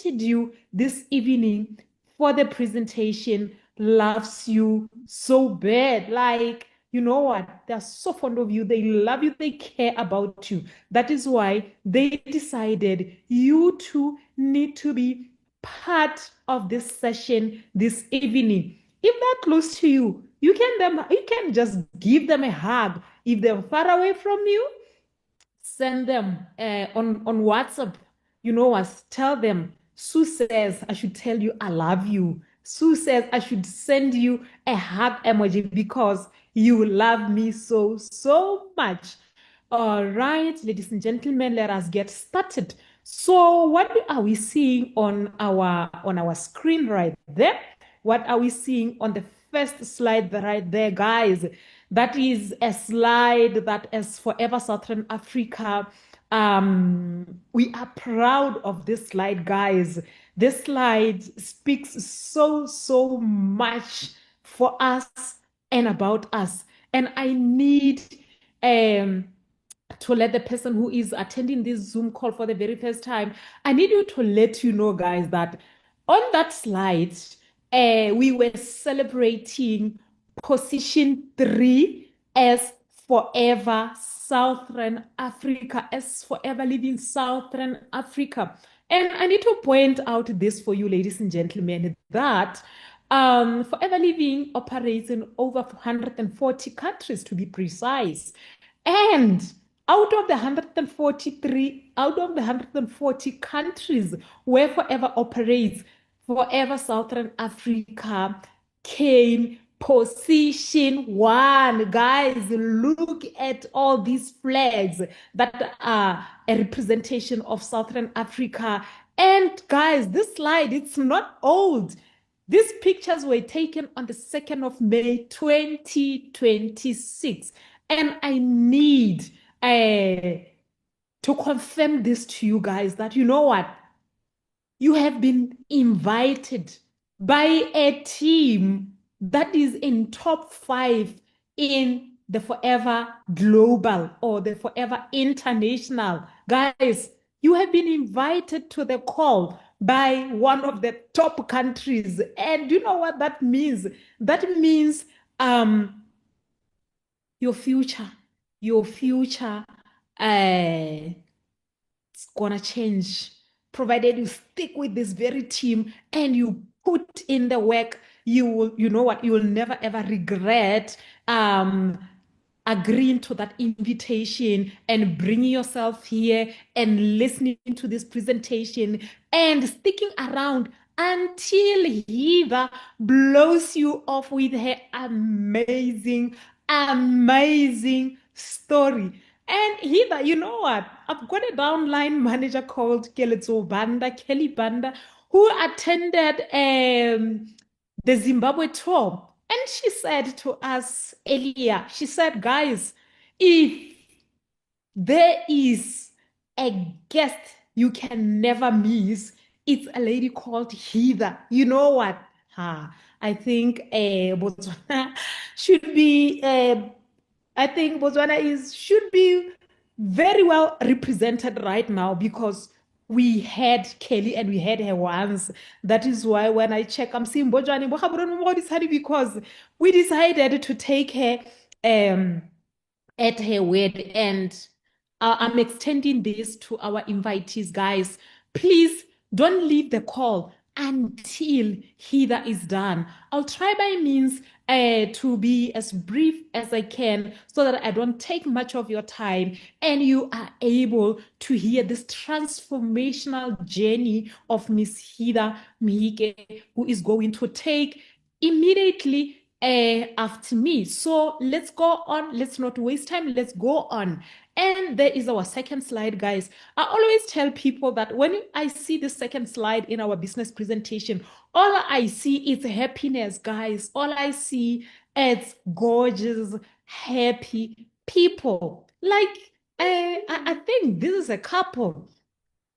you this evening for the presentation loves you so bad. Like, you know what? They're so fond of you. They love you. They care about you. That is why they decided you two need to be part of this session this evening. If they're close to you, you can just give them a hug. If they're far away from you, send them on WhatsApp. You know what? Tell them, Sue says I should tell you I love you. Sue says I should send you a hug emoji because you love me so, so much. All right, ladies and gentlemen, let us get started. So, what are we seeing on our screen right there? What are we seeing on the first slide right there, guys? That is a slide that is Forever Southern Africa. We are proud of this slide, guys. This slide speaks so, so much for us and about us. And I need um, to let the person who is attending this Zoom call for the very first time, I need you to let you know, guys, that on that slide, we were celebrating position 3 as Forever Southern Africa, as Forever Living Southern Africa. And I need to point out this for you, ladies and gentlemen, that Forever Living operates in over 140 countries, to be precise. And out of the 140 countries where Forever operates, Forever Southern Africa came position 1. Guys, look at all these flags that are a representation of Southern Africa. And guys, this slide, it's not old. These pictures were taken on the 2nd of May, 2026. And I need to confirm this to you guys that you know what? You have been invited by a team that is in top 5 in the Forever Global or the Forever International. Guys, you have been invited to the call by one of the top countries. And you know what that means? That means your future, your future it's gonna change, provided you stick with this very team and you put in the work. You know what, you will never ever regret agreeing to that invitation and bringing yourself here and listening to this presentation and sticking around until Hiva blows you off with her amazing, amazing story. And Hiva, you know what? I've got a downline manager called Kelly Banda, who attended the Zimbabwe tour. And she said to us earlier, she said, guys, if there is a guest you can never miss, it's a lady called Heather. You know what? I think Botswana should be, I think Botswana should be very well represented right now because we had Kelly and we had her once. That is why when I check, I'm seeing Botswana because we decided to take her at her word. And I'm extending this to our invitees, guys. Please don't leave the call until Heather is done. I'll try by means to be as brief as I can so that I don't take much of your time and you are able to hear this transformational journey of Miss Heather Mhike, who is going to take immediately after me. So let's go on. Let's not waste time. Let's go on. And there is our second slide, guys. I always tell people that when I see the second slide in our business presentation, all I see is happiness, guys. All I see is gorgeous, happy people. Like, I think this is a couple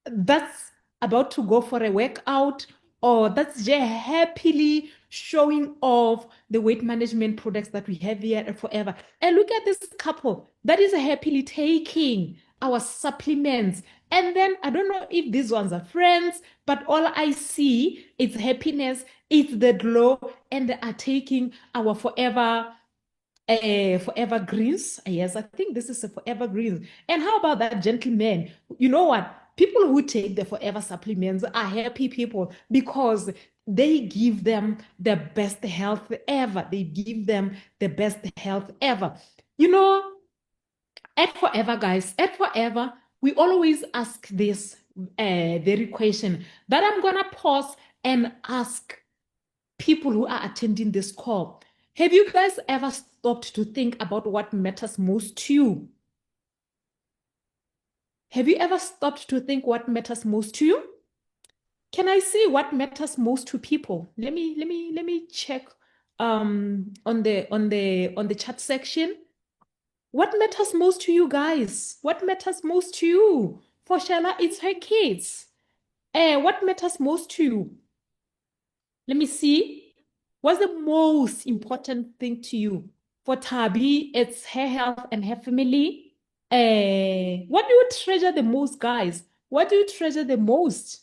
that's about to go for a workout or that's just happily showing off the weight management products that we have here at Forever. And look at this couple that is happily taking our supplements. And then I don't know if these ones are friends, but all I see is happiness, it's the glow, and they are taking our forever greens. Yes, I think this is a forever greens. And how about that gentleman? You know what? People who take the forever supplements are happy people because they give them the best health ever. They give them the best health ever. You know, at Forever, guys, at Forever, we always ask this very question that I'm gonna pause and ask people who are attending this call. Have you guys ever stopped to think about what matters most to you? Have you ever stopped to think what matters most to you? Can I see what matters most to people? Let me check on the chat section. What matters most to you guys? What matters most to you? For Shella, it's her kids. What matters most to you? Let me see. What's the most important thing to you? For Tabi, it's her health and her family. What do you treasure the most, guys? What do you treasure the most?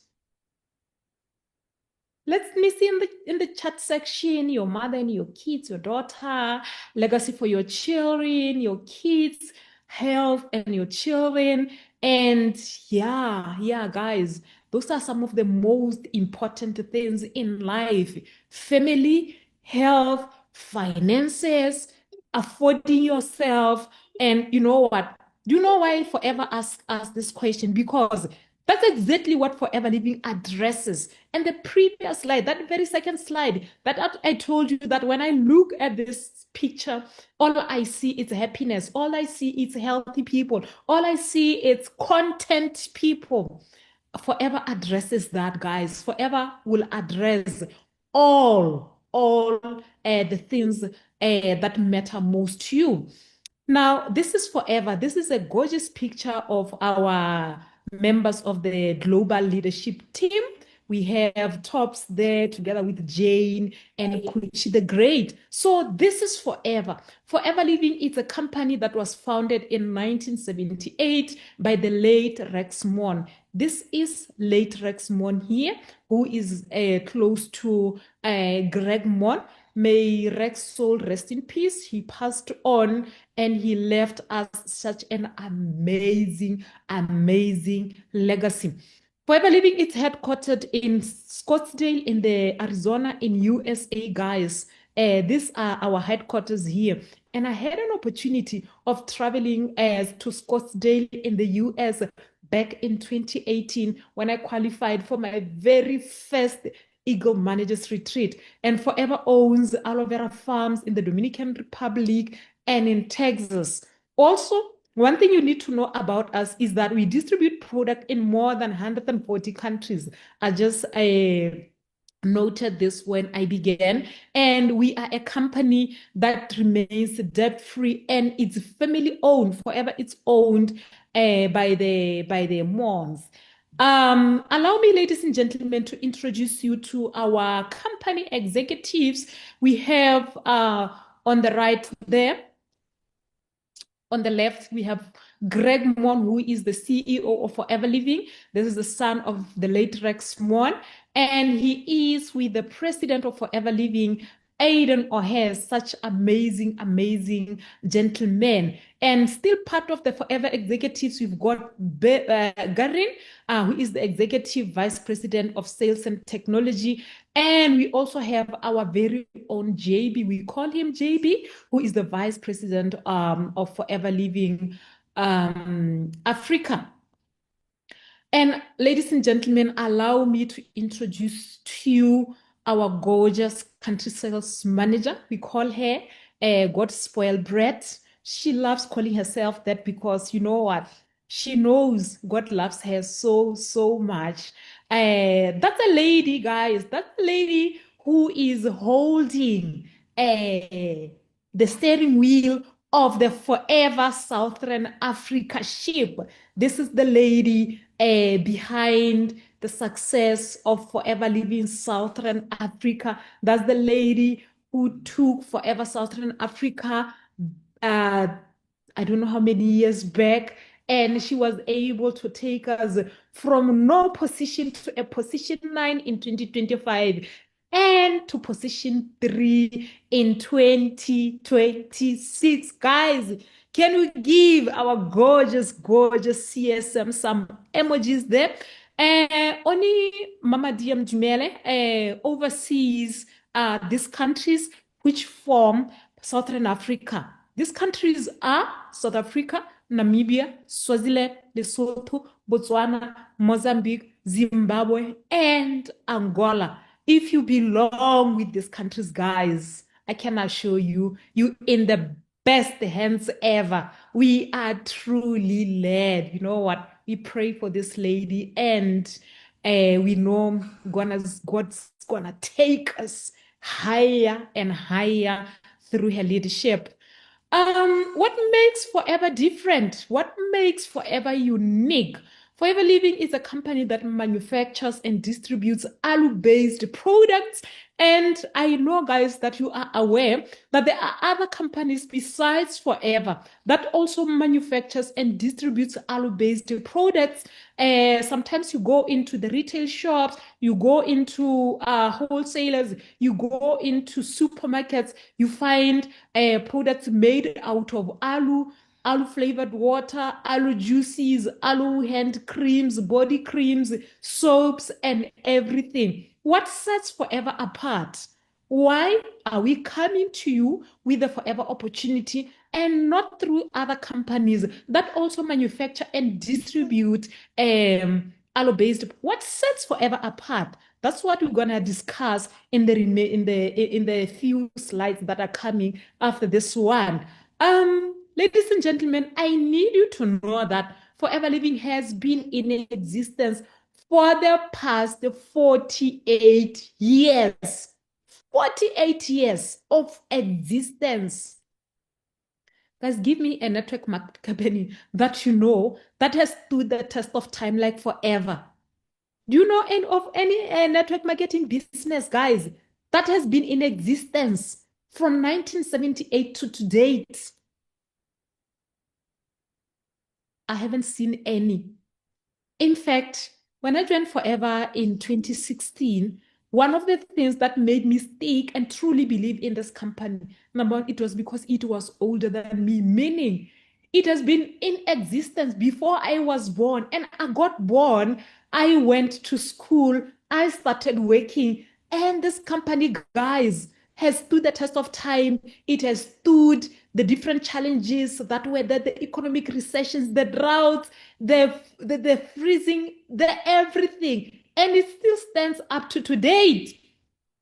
Let me see in the chat section your mother and your kids, your daughter, legacy for your children, your kids, health and your children. And yeah, guys, those are some of the most important things in life. Family, health, finances, affording yourself. And you know what? Do you know why I forever ask us this question? Because that's exactly what Forever Living addresses. And the previous slide, that very second slide, that I told you that when I look at this picture, all I see is happiness. All I see is healthy people. All I see is content people. Forever addresses that, guys. Forever will address all the things that matter most to you. Now, this is Forever. This is a gorgeous picture of our members of the global leadership team. We have Tops there together with Jane and Kuchi the Great. So this is Forever. Forever Living is a company that was founded in 1978 by the late Rex Mon. This is late Rex Mon here, who is close to Greg Mon. May Rex soul rest in peace. He passed on and he left us such an amazing legacy. Forever Living is headquartered in Scottsdale in the Arizona in USA, guys. These are our headquarters here. And I had an opportunity of traveling to Scottsdale in the US back in 2018 when I qualified for my very first Eagle Managers Retreat. And Forever owns aloe vera farms in the Dominican Republic and in Texas. Also, one thing you need to know about us is that we distribute product in more than 140 countries. I just noted this when I began, and we are a company that remains debt-free and it's family-owned. Forever, it's owned by the moms. Allow me, ladies and gentlemen, to introduce you to our company executives. We have on the right there, on the left, we have Greg Mon, who is the CEO of Forever Living. This is the son of the late Rex Mon, and he is with the president of Forever Living, Aiden O'Hare, such amazing gentleman. And still part of the Forever executives, we've got Garin, who is the executive vice president of sales and technology. And we also have our very own JB. We call him JB, who is the vice president of Forever Living Africa. And ladies and gentlemen, allow me to introduce to you our gorgeous country sales manager. We call her God Spoiled Brat. She loves calling herself that because you know what? She knows God loves her so much. That's a lady, guys. That's a lady who is holding the steering wheel of the Forever Southern Africa ship. This is the lady behind the success of Forever Living Southern Africa. That's the lady who took Forever Southern Africa, uh, I don't know how many years back, and she was able to take us from no position to a position 9 in 2025 and to position 3 in 2026. Guys, can we give our gorgeous, gorgeous CSM some emojis there? Only Mama Diem Jumele oversees these countries which form Southern Africa. These countries are South Africa, Namibia, Swaziland, Lesotho, Botswana, Mozambique, Zimbabwe, and Angola. If you belong with these countries, guys, I can assure you, you in the best hands ever. We are truly led. You know what? We pray for this lady, and we know God's gonna take us higher and higher through her leadership. What makes Forever different? What makes Forever unique? Forever Living is a company that manufactures and distributes alu-based products. And I know, guys, that you are aware that there are other companies besides Forever that also manufactures and distributes alu-based products. Sometimes you go into the retail shops, you go into wholesalers, you go into supermarkets, you find products made out of alu flavored water, alu juices, alu hand creams, body creams, soaps, and everything. What sets Forever apart? Why are we coming to you with the Forever opportunity and not through other companies that also manufacture and distribute aloe-based? What sets Forever apart? That's what we're gonna discuss in the few slides that are coming after this one. Ladies and gentlemen, I need you to know that Forever Living has been in existence for the past 48 years. 48 years of existence. Guys, give me a network company that you know that has stood the test of time like forever. Do you know any network marketing business, guys, that has been in existence from 1978 to date? I haven't seen any. In fact, when I joined Forever in 2016, one of the things that made me stick and truly believe in this company, number one, it was because it was older than me, meaning it has been in existence before I was born. And I got born, I went to school, I started working, and this company, guys, has stood the test of time. It has stood the different challenges that were there, the economic recessions, the droughts, the freezing, the everything. And it still stands up to date.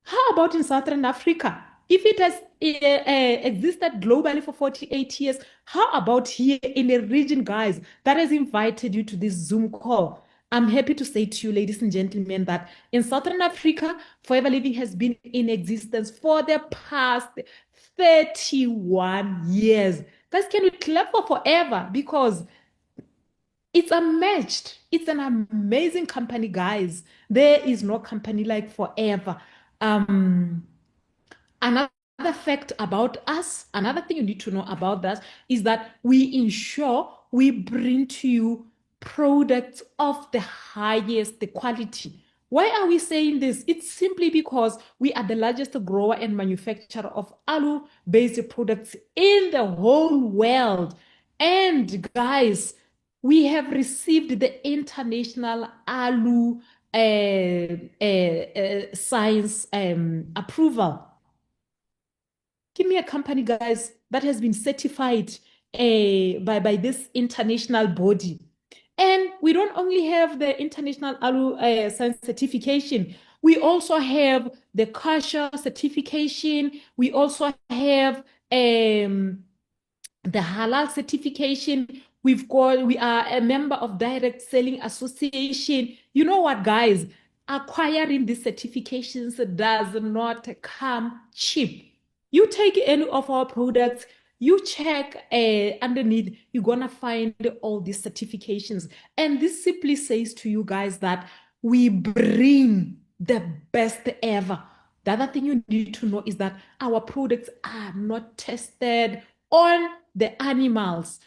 How about in Southern Africa? If it has existed globally for 48 years, how about here in a region, guys, that has invited you to this Zoom call? I'm happy to say to you, ladies and gentlemen, that in Southern Africa, Forever Living has been in existence for the past 31 years. Guys, can we clap for Forever? Because it's unmatched. It's an amazing company, guys. There is no company like Forever. Um, Another fact about us, another thing you need to know about us is that we ensure we bring to you products of the highest quality. Why are we saying this? It's simply because we are the largest grower and manufacturer of alu-based products in the whole world. And guys, we have received the international alu science approval. Give me a company, guys, that has been certified by this international body. And we don't only have the international alu science certification, we also have the kosher certification. We also have the halal certification. We are a member of Direct Selling Association. You know what, guys? Acquiring these certifications does not come cheap. You take any of our products, you check underneath, you're gonna find all these certifications. And this simply says to you guys that we bring the best ever. The other thing you need to know is that our products are not tested on the animals.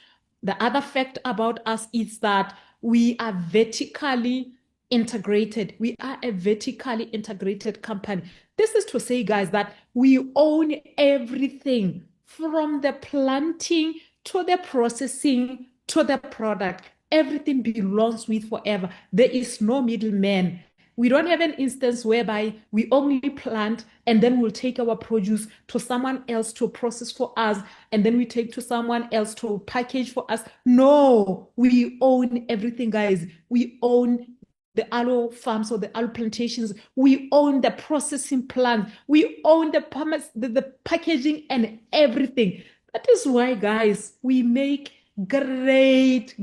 The other fact about us is that we are vertically integrated. We are a vertically integrated company. This is to say, guys, that we own everything from the planting to the processing to the product. Everything belongs with forever. There is no middleman. We don't have an instance whereby we only plant and then we'll take our produce to someone else to process for us and then we take to someone else to package for us. No, we own everything, guys. We own the aloe farms or the aloe plantations. We own the processing plant. We own the packaging and everything. That is why, guys, we make great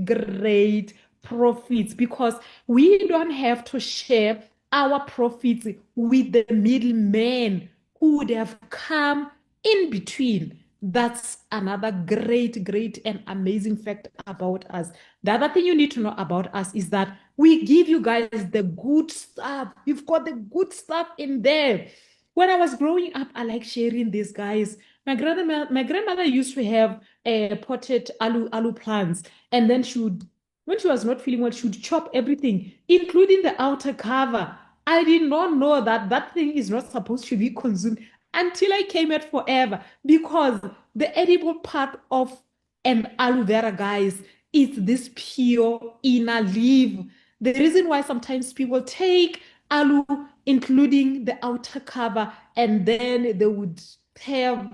profits because we don't have to share our profits with the middlemen who would have come in between. That's another great and amazing fact about us. The other thing you need to know about us is that we give you guys the good stuff. We've got the good stuff in there. When I was growing up, I like sharing this, guys. My grandmother used to have potted alu plants, and then when she was not feeling well, she would chop everything, including the outer cover. I did not know that that thing is not supposed to be consumed until I came at Forever because the edible part of an aloe vera, guys, is this pure inner leaf. The reason why sometimes people take aloe, including the outer cover, and then they would have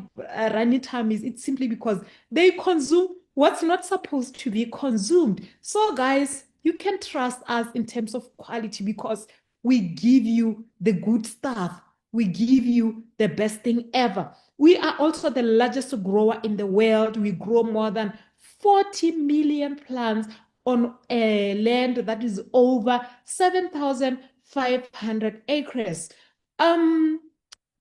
runny tummies, it's simply because they consume what's not supposed to be consumed. So, guys, you can trust us in terms of quality because we give you the good stuff. We give you the best thing ever. We are also the largest grower in the world. We grow more than 40 million plants on a land that is over 7,500 acres. Um,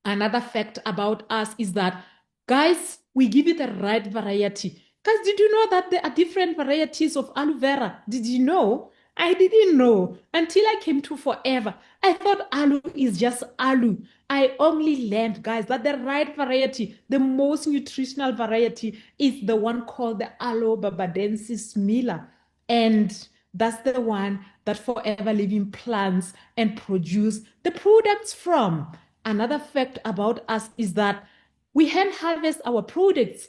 Another fact about us is that, guys, we give you the right variety. Guys, did you know that there are different varieties of aloe vera? Did you know? I didn't know until I came to Forever. I thought aloe is just aloe. I only learned, guys, that the right variety, the most nutritional variety, is the one called the Aloe barbadensis miller. And that's the one that Forever Living plants and produce the products from. Another fact about us is that we hand harvest our products.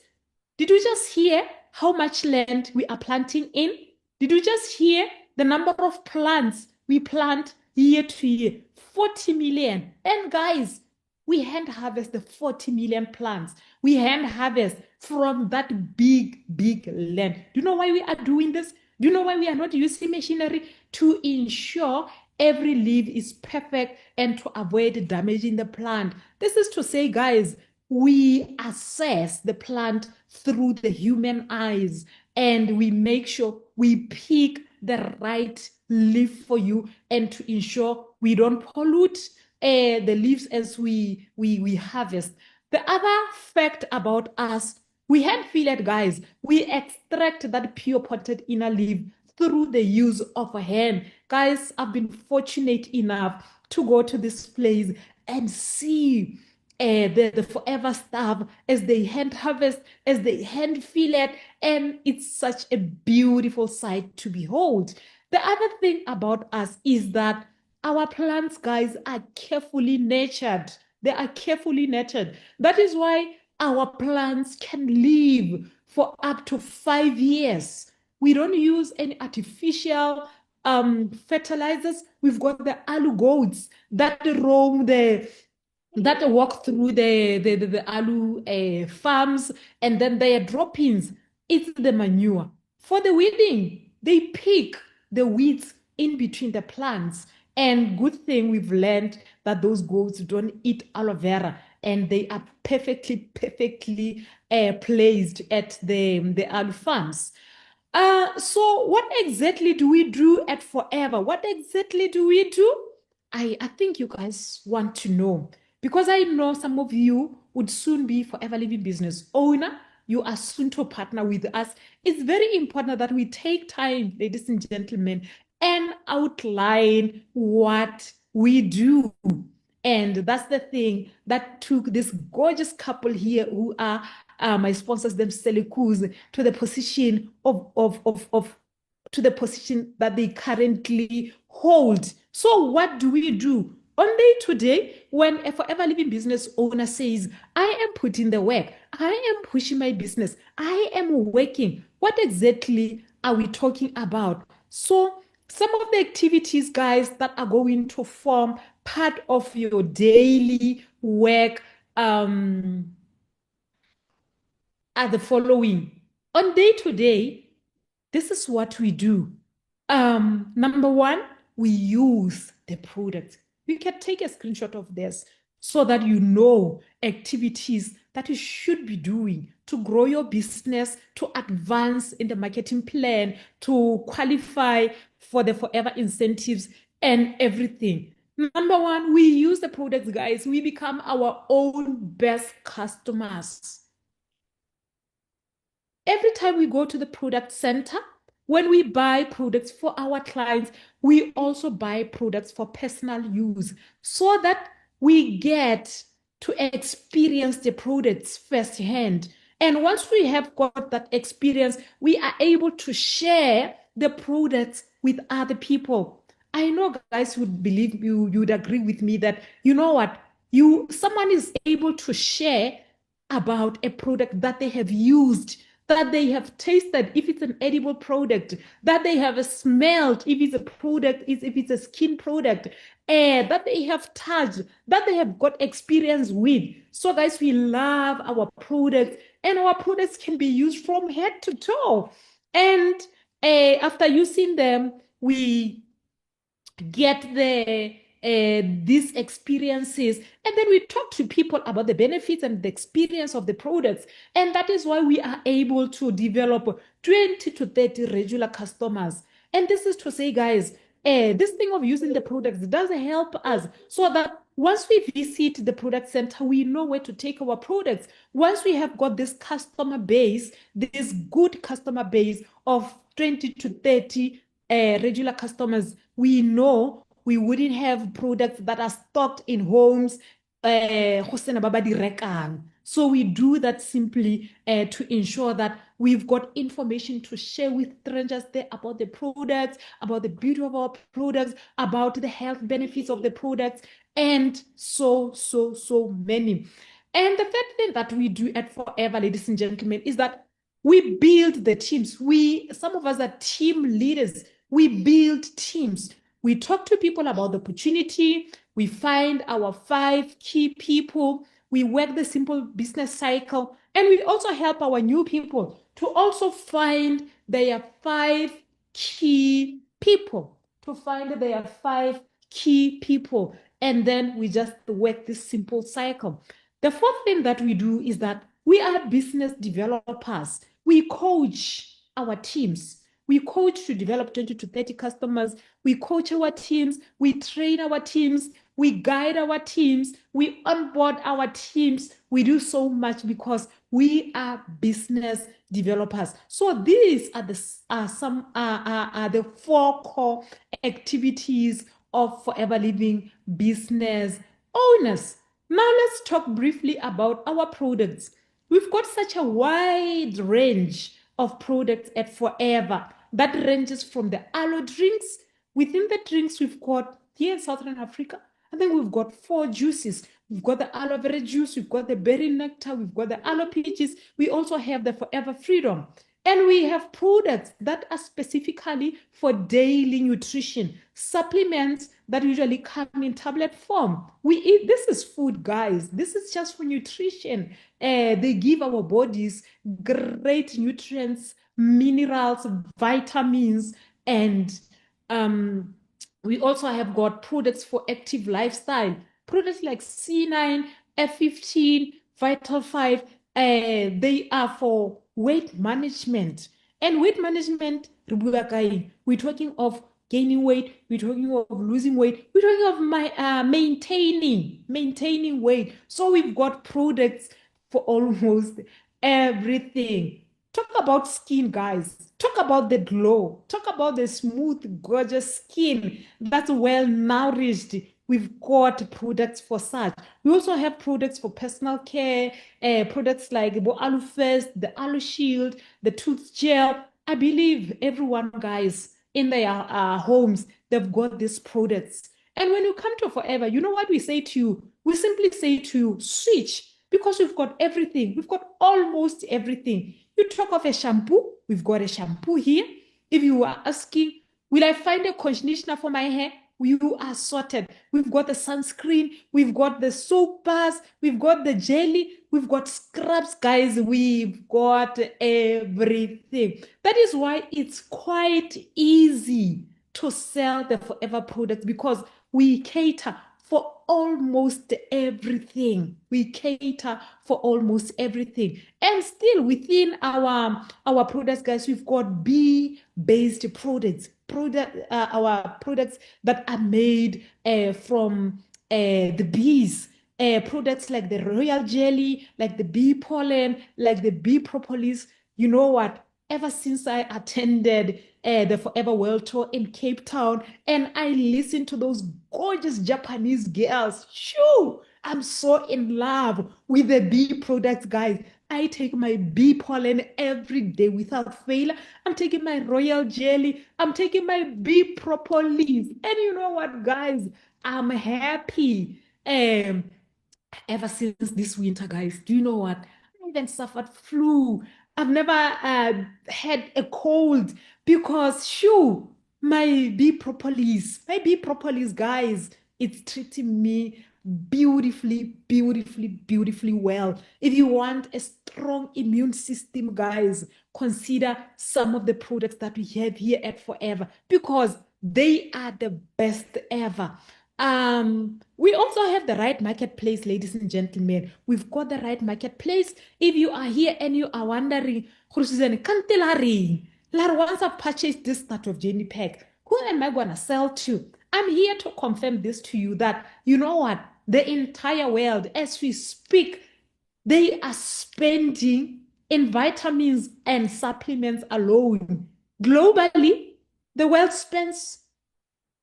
Did you just hear how much land we are planting in? Did you just hear the number of plants we plant year to year? 40 million. And guys, we hand harvest the 40 million plants. We hand harvest from that big land. Do you know why we are doing this? Do you know why we are not using machinery? To ensure every leaf is perfect and to avoid damaging the plant. This is to say, guys, we assess the plant through the human eyes and we make sure we pick the right leaf for you and to ensure we don't pollute the leaves as we harvest. The other fact about us, we hand fillet, guys. We extract that pure potted inner leaf through the use of a hand. Guys, I've been fortunate enough to go to this place and see the Forever staff as they hand harvest, as they hand fillet, and it's such a beautiful sight to behold. The other thing about us is that our plants, guys, are carefully nurtured. They are carefully nurtured. That is why our plants can live for up to 5 years. We don't use any artificial fertilizers. We've got the aloe goats that roam that walk through the aloe farms, and then their droppings, it's the manure. For the weeding, they pick the weeds in between the plants. And good thing we've learned that those goats don't eat aloe vera and they are perfectly placed at the aloe farms. So what exactly do we do at Forever? What exactly do we do? I think you guys want to know because I know some of you would soon be Forever Living business owner. You are soon to partner with us. It's very important that we take time, ladies and gentlemen, and outline what we do And that's the thing that took this gorgeous couple here who are my sponsors, them Selikus, to the position to the position that they currently hold. So what do we do? On day to day, when a forever living business owner says, I am putting the work, I am pushing my business, I am working, what exactly are we talking about? So some of the activities, guys, that are going to form part of your daily work are the following. On day to day, this is what we do. Number one, we use the product. You can take a screenshot of this so that you know activities that you should be doing to grow your business, to advance in the marketing plan, to qualify for the forever incentives and everything. Number one, we use the products, guys. We become our own best customers. Every time we go to the product center, when we buy products for our clients, we also buy products for personal use so that we get to experience the products firsthand. And once we have got that experience, we are able to share the products with other people. I know guys would believe you would agree with me that you know what, someone is able to share about a product that they have used, that they have tasted, if it's an edible product, that they have smelled, if it's a product, if it's a skin product, that they have touched, that they have got experience with. So guys, we love our products, and our products can be used from head to toe. And after using them, we get these experiences, and then we talk to people about the benefits and the experience of the products. And that is why we are able to develop 20 to 30 regular customers. And this is to say, guys, this thing of using the products does help us so that once we visit the product center, we know where to take our products. Once we have got this customer base, this good customer base of 20 to 30 regular customers, we know we wouldn't have products that are stocked in homes. So we do that simply to ensure that we've got information to share with strangers there about the products, about the beauty of our products, about the health benefits of the products, and so many. And the third thing that we do at Forever, ladies and gentlemen, is that we build the teams. Some of us are team leaders. We build teams. We talk to people about the opportunity. We find our 5 key people. We work the simple business cycle. And we also help our new people to also find their 5 key people. And then we just work this simple cycle. The fourth thing that we do is that we are business developers. We coach our teams. We coach to develop 20 to 30 customers. We coach our teams. We train our teams. We guide our teams. We onboard our teams. We do so much because we are business developers. So these are the 4 core activities of Forever Living business owners. Now let's talk briefly about our products. We've got such a wide range of products at Forever that ranges from the aloe drinks. Within the drinks, we've got here in Southern Africa, I think we've got 4 juices. We've got the aloe vera juice, we've got the berry nectar, we've got the aloe peaches. We also have the Forever Freedom. And we have products that are specifically for daily nutrition, supplements that usually come in tablet form. This is food, guys. This is just for nutrition. They give our bodies great nutrients, minerals, vitamins, and we also have got products for active lifestyle. Products like C9, F15, Vital 5, they are for weight management. And weight management, we're talking of gaining weight, we're talking of losing weight, we're talking of maintaining weight. So we've got products for almost everything. Talk about skin, guys. Talk about the glow. Talk about the smooth, gorgeous skin that's well nourished. We've got products for such. We also have products for personal care, products like the Alu First, the Alu Shield, the Tooth Gel. I believe everyone, guys, in their homes, they've got these products. And when you come to Forever, you know what we say to you? We simply say to you, switch, because we've got everything. We've got almost everything. You talk of a shampoo, we've got a shampoo here. If you are asking, will I find a conditioner for my hair? You are sorted. We've got the sunscreen, we've got the soap bars, we've got the jelly, we've got scrubs, guys. We've got everything. That is why it's quite easy to sell the Forever products, because we cater for almost everything. We cater for almost everything. And still within our products, guys, we've got bee-based products. Our products that are made from the bees. Products like the royal jelly, like the bee pollen, like the bee propolis. You know what? Ever since I attended the Forever World Tour in Cape Town and I listened to those gorgeous Japanese girls, shoo, I'm so in love with the bee products, guys. I take my bee pollen every day without fail. I'm taking my royal jelly. I'm taking my bee propolis. And you know what, guys? I'm happy. Ever since this winter, guys, do you know what? I even suffered flu. I've never had a cold because, shoo, my bee propolis, guys, it's treating me beautifully, beautifully, beautifully well. If you want a strong immune system, guys, consider some of the products that we have here at Forever because they are the best ever. We also have the right marketplace, ladies and gentlemen. We've got the right marketplace. If you are here and you are wondering, once I've purchased this start of Jenny Pack, who am I gonna sell to? I'm here to confirm this to you that you know what? The entire world, as we speak, they are spending in vitamins and supplements alone. Globally, the world spends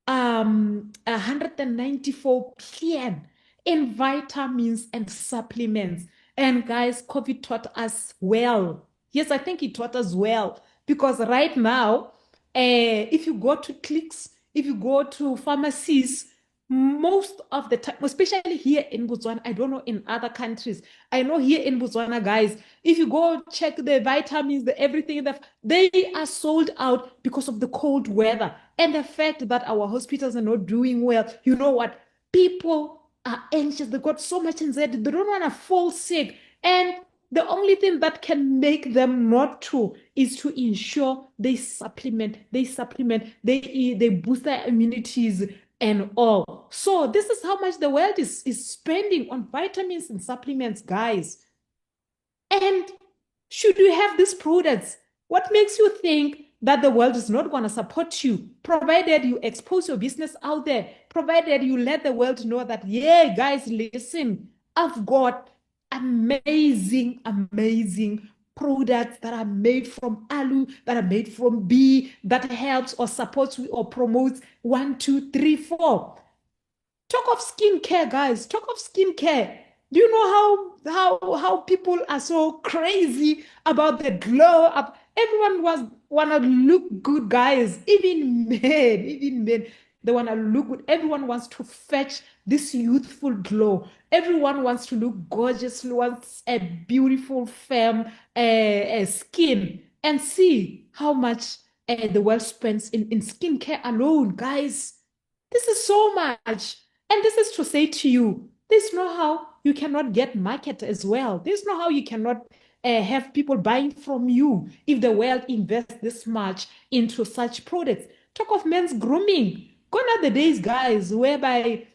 194 billion in vitamins and supplements. And guys, COVID taught us well. Yes, I think it taught us well because right now, if you go to clicks, if you go to pharmacies, most of the time, especially here in Botswana, I don't know in other countries. I know here in Botswana, guys, if you go check the vitamins, the everything, they are sold out because of the cold weather and the fact that our hospitals are not doing well. You know what? People are anxious. They got so much anxiety. They don't want to fall sick. And the only thing that can make them not to is to ensure they boost their immunities and all. So this is how much the world is spending on vitamins and supplements, guys. And should you have these products, what makes you think that the world is not going to support you, provided you expose your business out there, provided you let the world know that, yeah, guys, listen, I've got amazing, amazing products that are made from alu, that are made from bee, that helps or supports or promotes 1, 2, 3, 4. Talk of skincare, guys. Talk of skincare. Do you know how people are so crazy about the glow up? Everyone was wanna look good, guys. Even men, they wanna look good. Everyone wants to fetch this youthful glow. Everyone wants to look gorgeous, wants a beautiful, firm skin. And see how much the world spends in skincare alone, guys. This is so much. And this is to say to you, there's no how you cannot get market as well. There's no how you cannot have people buying from you if the world invests this much into such products. Talk of men's grooming. Gone are the days, guys, whereby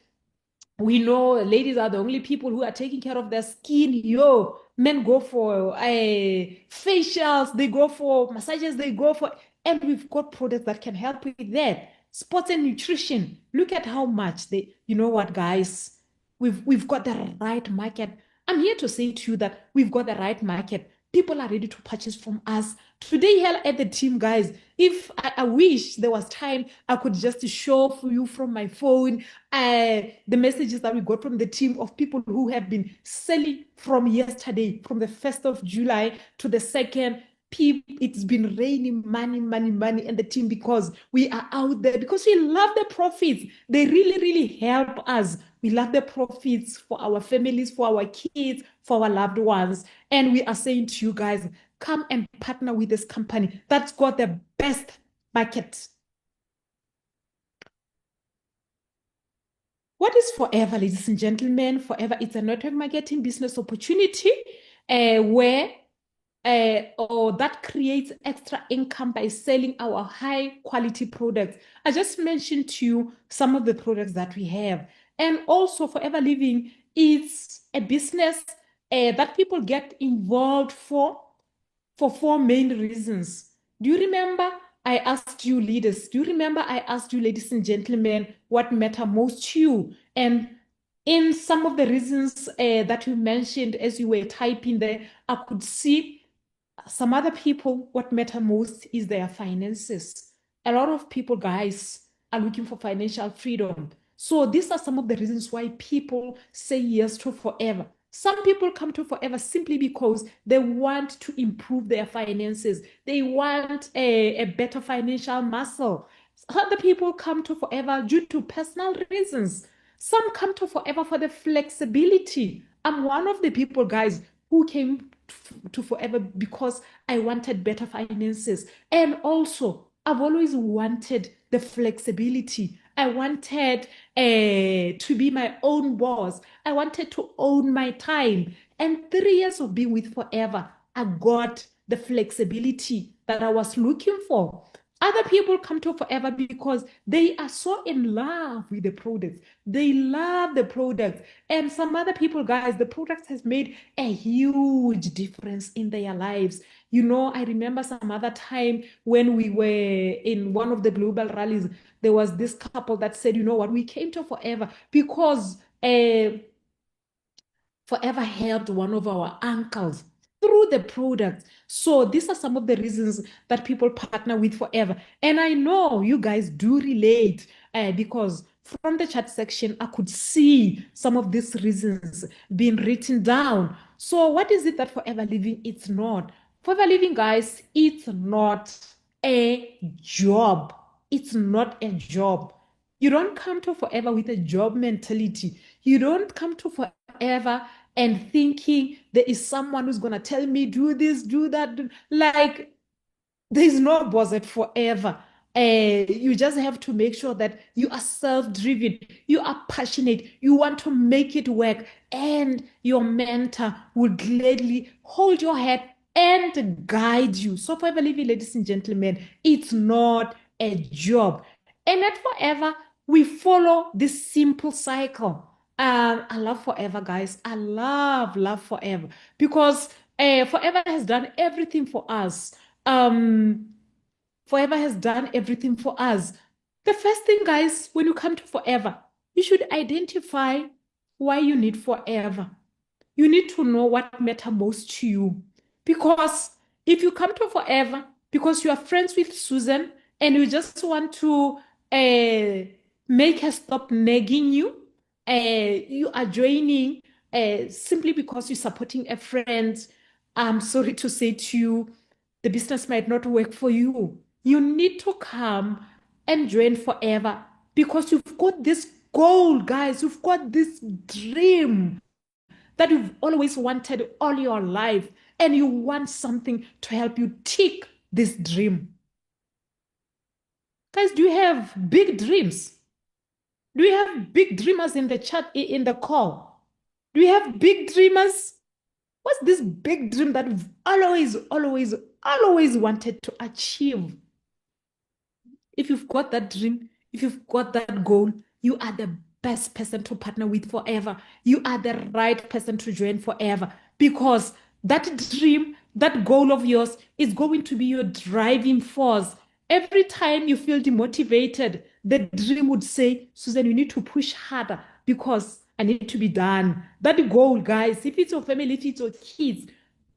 we know ladies are the only people who are taking care of their skin. Yo, men go for facials, they go for massages, and we've got products that can help with that. Sports and nutrition. Look at how much you know what, guys? We've got the right market. I'm here to say to you that we've got the right market. People are ready to purchase from us. Today, here at the team, guys, if I wish there was time, I could just show for you from my phone the messages that we got from the team of people who have been selling from yesterday, from the 1st of July to the 2nd. People, it's been raining money, money, money, and the team because we are out there because we love the profits. They really, really help us. We love the profits for our families, for our kids, for our loved ones. And we are saying to you guys, come and partner with this company that's got the best market. What is Forever, ladies and gentlemen? Forever, it's a network marketing business opportunity where or that creates extra income by selling our high quality products. I just mentioned to you some of the products that we have. And also Forever Living, it's a business that people get involved for four main reasons. Do you remember I asked you leaders? Do you remember I asked you, ladies and gentlemen, what matter most to you? And in some of the reasons that you mentioned as you were typing there, I could see some other people, what matter most is their finances. A lot of people, guys, are looking for financial freedom. So these are some of the reasons why people say yes to Forever. Some people come to Forever simply because they want to improve their finances. They want a better financial muscle. Other people come to Forever due to personal reasons. Some come to Forever for the flexibility. I'm one of the people, guys, who came to Forever because I wanted better finances. And also, I've always wanted the flexibility. I wanted to be my own boss. I wanted to own my time. And 3 years of being with Forever, I got the flexibility that I was looking for. Other people come to Forever because they are so in love with the products. They love the products. And some other people, guys, the product has made a huge difference in their lives. You know, I remember some other time when we were in one of the global rallies, there was this couple that said, you know what, we came to Forever because Forever helped one of our uncles through the product. So these are some of the reasons that people partner with Forever. And I know you guys do relate because from the chat section, I could see some of these reasons being written down. So what is it that Forever Living? It's not. Forever Living, guys, it's not a job. It's not a job. You don't come to Forever with a job mentality. You don't come to Forever and thinking there is someone who's going to tell me, do this, do that. Like, there's no boss at Forever. You just have to make sure that you are self-driven, you are passionate, you want to make it work, and your mentor will gladly hold your hand and guide you. So Forever Living, ladies and gentlemen, it's not a job. And at Forever, we follow this simple cycle. I love Forever, guys. I love Forever because Forever has done everything for us. Forever has done everything for us. The first thing, guys, when you come to Forever, you should identify why you need Forever. You need to know what matters most to you. Because if you come to Forever because you are friends with Susan and you just want to make her stop nagging you, you are joining simply because you're supporting a friend, I'm sorry to say to you, the business might not work for you. You need to come and join Forever because you've got this goal, guys. You've got this dream that you've always wanted all your life, and you want something to help you tick this dream. Guys, do you have big dreams? Do you have big dreamers in the chat, in the call? Do you have big dreamers? What's this big dream that you've always wanted to achieve? If you've got that dream, if you've got that goal, you are the best person to partner with Forever. You are the right person to join Forever because that dream, that goal of yours is going to be your driving force. Every time you feel demotivated, the dream would say, Susan, you need to push harder because I need to be done. That goal, guys, if it's your family, if it's your kids,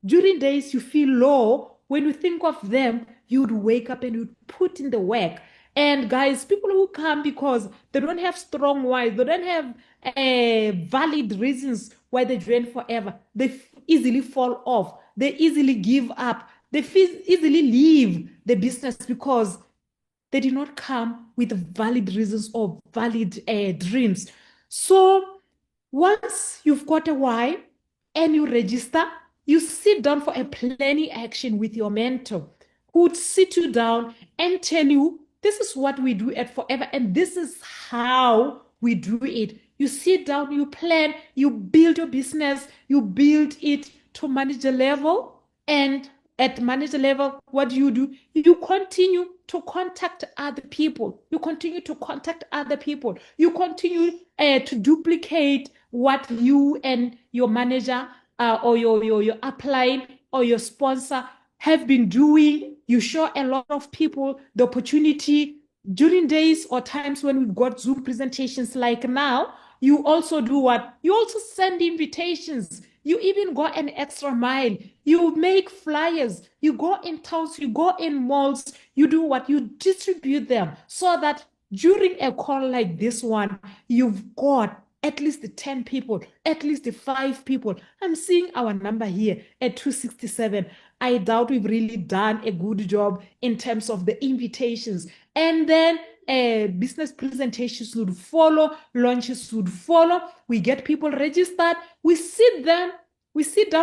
During days you feel low, when you think of them, you'd wake up and you'd put in the work. And guys, people who come because they don't have strong why, they don't have valid reasons why they join forever, they easily fall off, they easily give up, they easily leave the business because they did not come with valid reasons or valid dreams. So once you've got a why and you register, you sit down for a planning action with your mentor who would sit you down and tell you, this is what we do at Forever and this is how we do it. You sit down, you plan, you build your business, you build it to manager level, and at manager level, what do? You continue to contact other people. You continue to contact other people. You continue to duplicate what you and your manager or your upline or your sponsor have been doing. You show a lot of people the opportunity during days or times when we've got Zoom presentations like now. You also do what? You also send invitations. You even go an extra mile. You make flyers. You go in towns. You go in malls. You do what? You distribute them so that during a call like this one, you've got at least 10 people, at least 5 people. I'm seeing our number here at 267. I doubt we've really done a good job in terms of the invitations. And then business presentations would follow, launches would follow. We get people registered. We sit down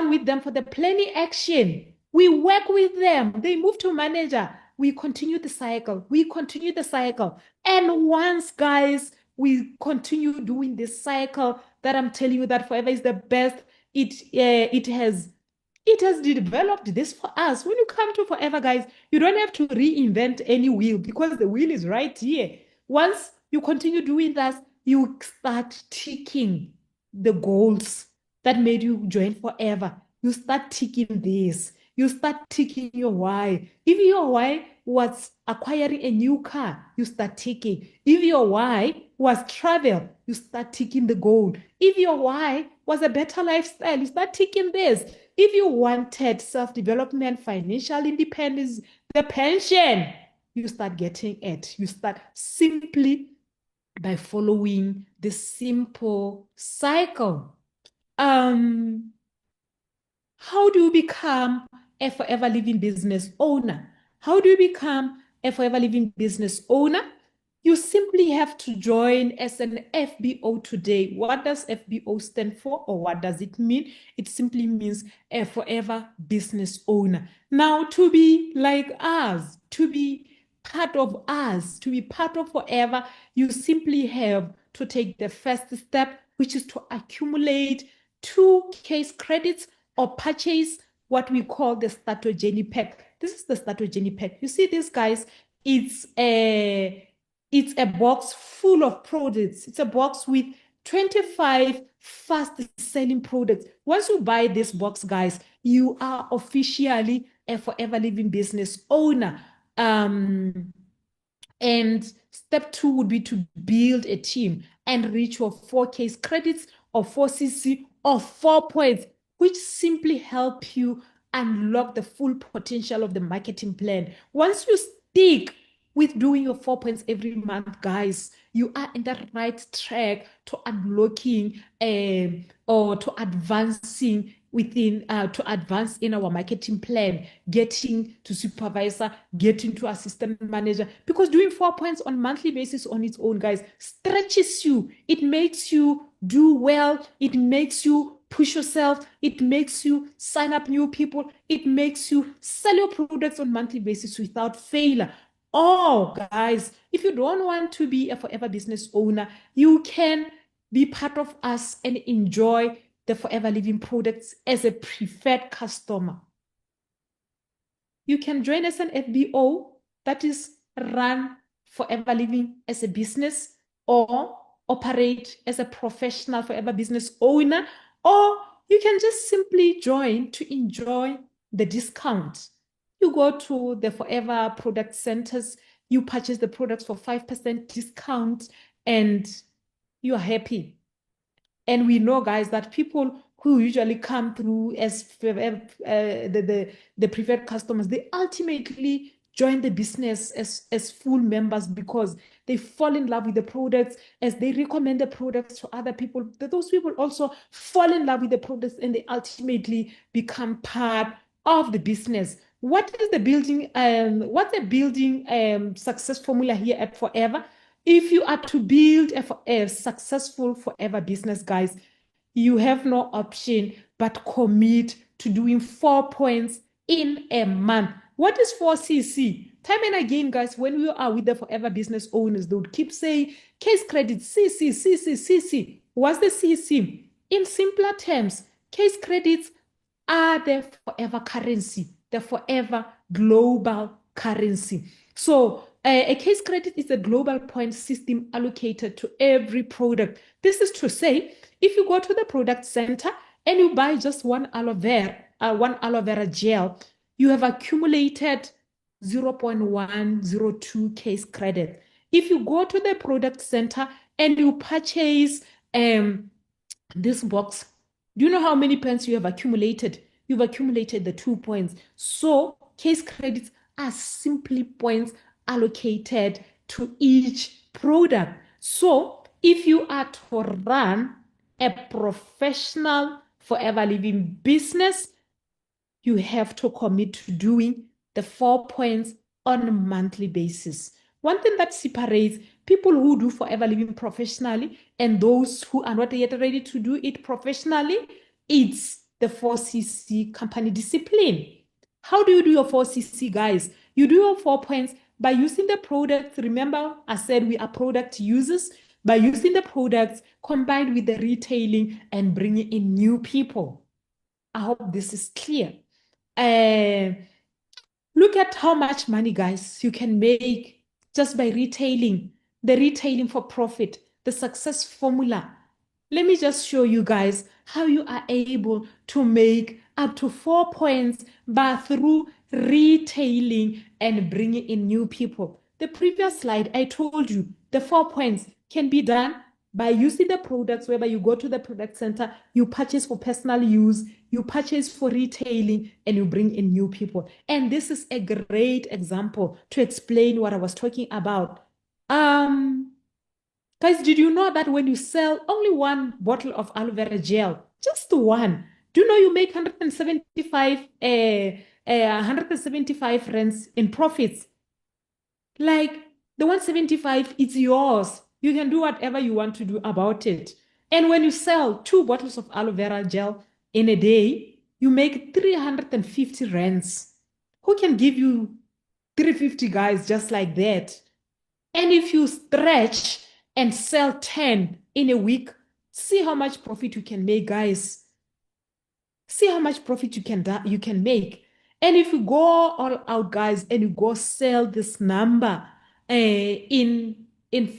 with them for the planning action. We work with them. They move to manager. We continue the cycle. We continue the cycle. And once, guys, we continue doing this cycle that I'm telling you that Forever is the best. It has developed this for us. When you come to Forever, guys, you don't have to reinvent any wheel because the wheel is right here. Once you continue doing that, you start ticking the goals that made you join Forever. You start ticking this. You start ticking your why. If your why was acquiring a new car, you start ticking. If your why was travel, you start ticking the goal. If your why was a better lifestyle, you start ticking this. If you wanted self-development, financial independence, the pension, you start getting it. You start simply by following the simple cycle. How do you become a Forever Living business owner? How do you become a Forever Living business owner? You simply have to join as an FBO today. What does FBO stand for, or what does it mean? It simply means a Forever Business Owner. Now, to be like us, to be part of us, to be part of Forever, you simply have to take the first step, which is to accumulate 2 case credits or purchase what we call the starter journey pack. This is the starter journey pack. You see this, guys? It's a box full of products. It's a box with 25 fast selling products. Once you buy this box, guys, you are officially a Forever Living business owner. And step 2 would be to build a team and reach your 4 case credits or 4CC or 4 points, which simply help you unlock the full potential of the marketing plan. Once you stick with doing your 4 points every month, guys, you are in the right track to unlocking or to advancing within to advance in our marketing plan, getting to supervisor, getting to assistant manager, because doing 4 points on monthly basis on its own, guys, stretches you. It makes you do well. It makes you push yourself. It makes you sign up new people. It makes you sell your products on monthly basis without failure. Oh, guys, if you don't want to be a Forever business owner, you can be part of us and enjoy the Forever Living products as a preferred customer. You can join as an FBO, that is run Forever Living as a business, or operate as a professional Forever business owner, or you can just simply join to enjoy the discount. You go to the Forever product centers, you purchase the products for 5% discount, and you are happy. And we know, guys, that people who usually come through as the preferred customers, they ultimately join the business as full members because they fall in love with the products. As they recommend the products to other people, those people also fall in love with the products and they ultimately become part of the business. What is the building? What's the building success formula here at Forever? If you are to build a successful Forever business, guys, you have no option but commit to doing 4 points in a month. What is 4CC? Time and again, guys, when we are with the Forever business owners, they would keep saying case credit, CC, CC, CC. What's the CC? In simpler terms, case credits are the Forever currency, the Forever global currency. So a case credit is a global point system allocated to every product. This is to say, if you go to the product center and you buy just one aloe vera gel, you have accumulated 0.102 case credit. If you go to the product center and you purchase this box, do you know how many points you have accumulated? You've accumulated the 2 points. So case credits are simply points allocated to each product. So if you are to run a professional Forever Living business, you have to commit to doing the 4 points on a monthly basis. One thing that separates people who do Forever Living professionally and those who are not yet ready to do it professionally, it's the 4CC company discipline. How do you do your 4CC, guys? You do your 4 points by using the products. Remember, I said we are product users. By using the products combined with the retailing and bringing in new people. I hope this is clear. Look at how much money, guys, you can make just by retailing, the retailing for profit, the success formula. Let me just show you guys how you are able to make up to 4 points by through retailing and bringing in new people. The previous slide, I told you the 4 points can be done by using the products, whereby you go to the product center, you purchase for personal use, you purchase for retailing, and you bring in new people. And this is a great example to explain what I was talking about. Guys, did you know that when you sell only one bottle of aloe vera gel, just one, do you know you make 175 rands in profits? Like the 175, it's yours. You can do whatever you want to do about it. And when you sell 2 bottles of aloe vera gel in a day, you make 350 rands. Who can give you 350, guys, just like that? And if you stretch and sell 10 in a week, see how much profit you can make, guys. See how much profit you can make. And if you go all out, guys, and you go sell this number in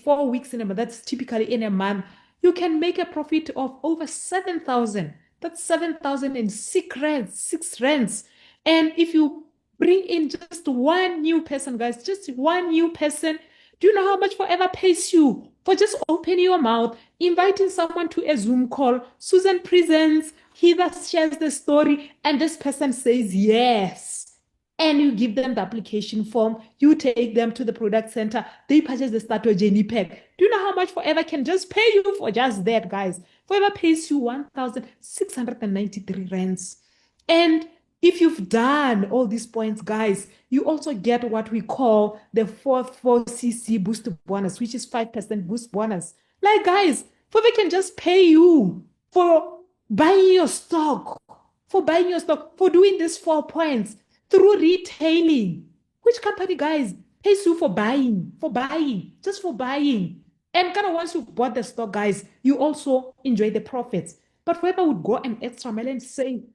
4 weeks in a month, that's typically in a month, you can make a profit of over 7,000. That's 7,006 rands, 6 rands. And if you bring in just one new person, guys, just one new person, do you know how much Forever pays you for just opening your mouth, inviting someone to a Zoom call? Susan presents, Heather shares the story, and this person says yes. And you give them the application form, you take them to the product center, they purchase the starter Jenny pack. Do you know how much Forever can just pay you for just that, guys? Forever pays you 1,693 rands. And if you've done all these points, guys, you also get what we call the 4CC boost bonus, which is 5% boost bonus. Like, guys, Forever can just pay you for buying your stock, for doing these 4 points through retailing. Which company, guys, pays you for buying, just for buying? And kind of once you've bought the stock, guys, you also enjoy the profits. But Forever would go an extra mile and say,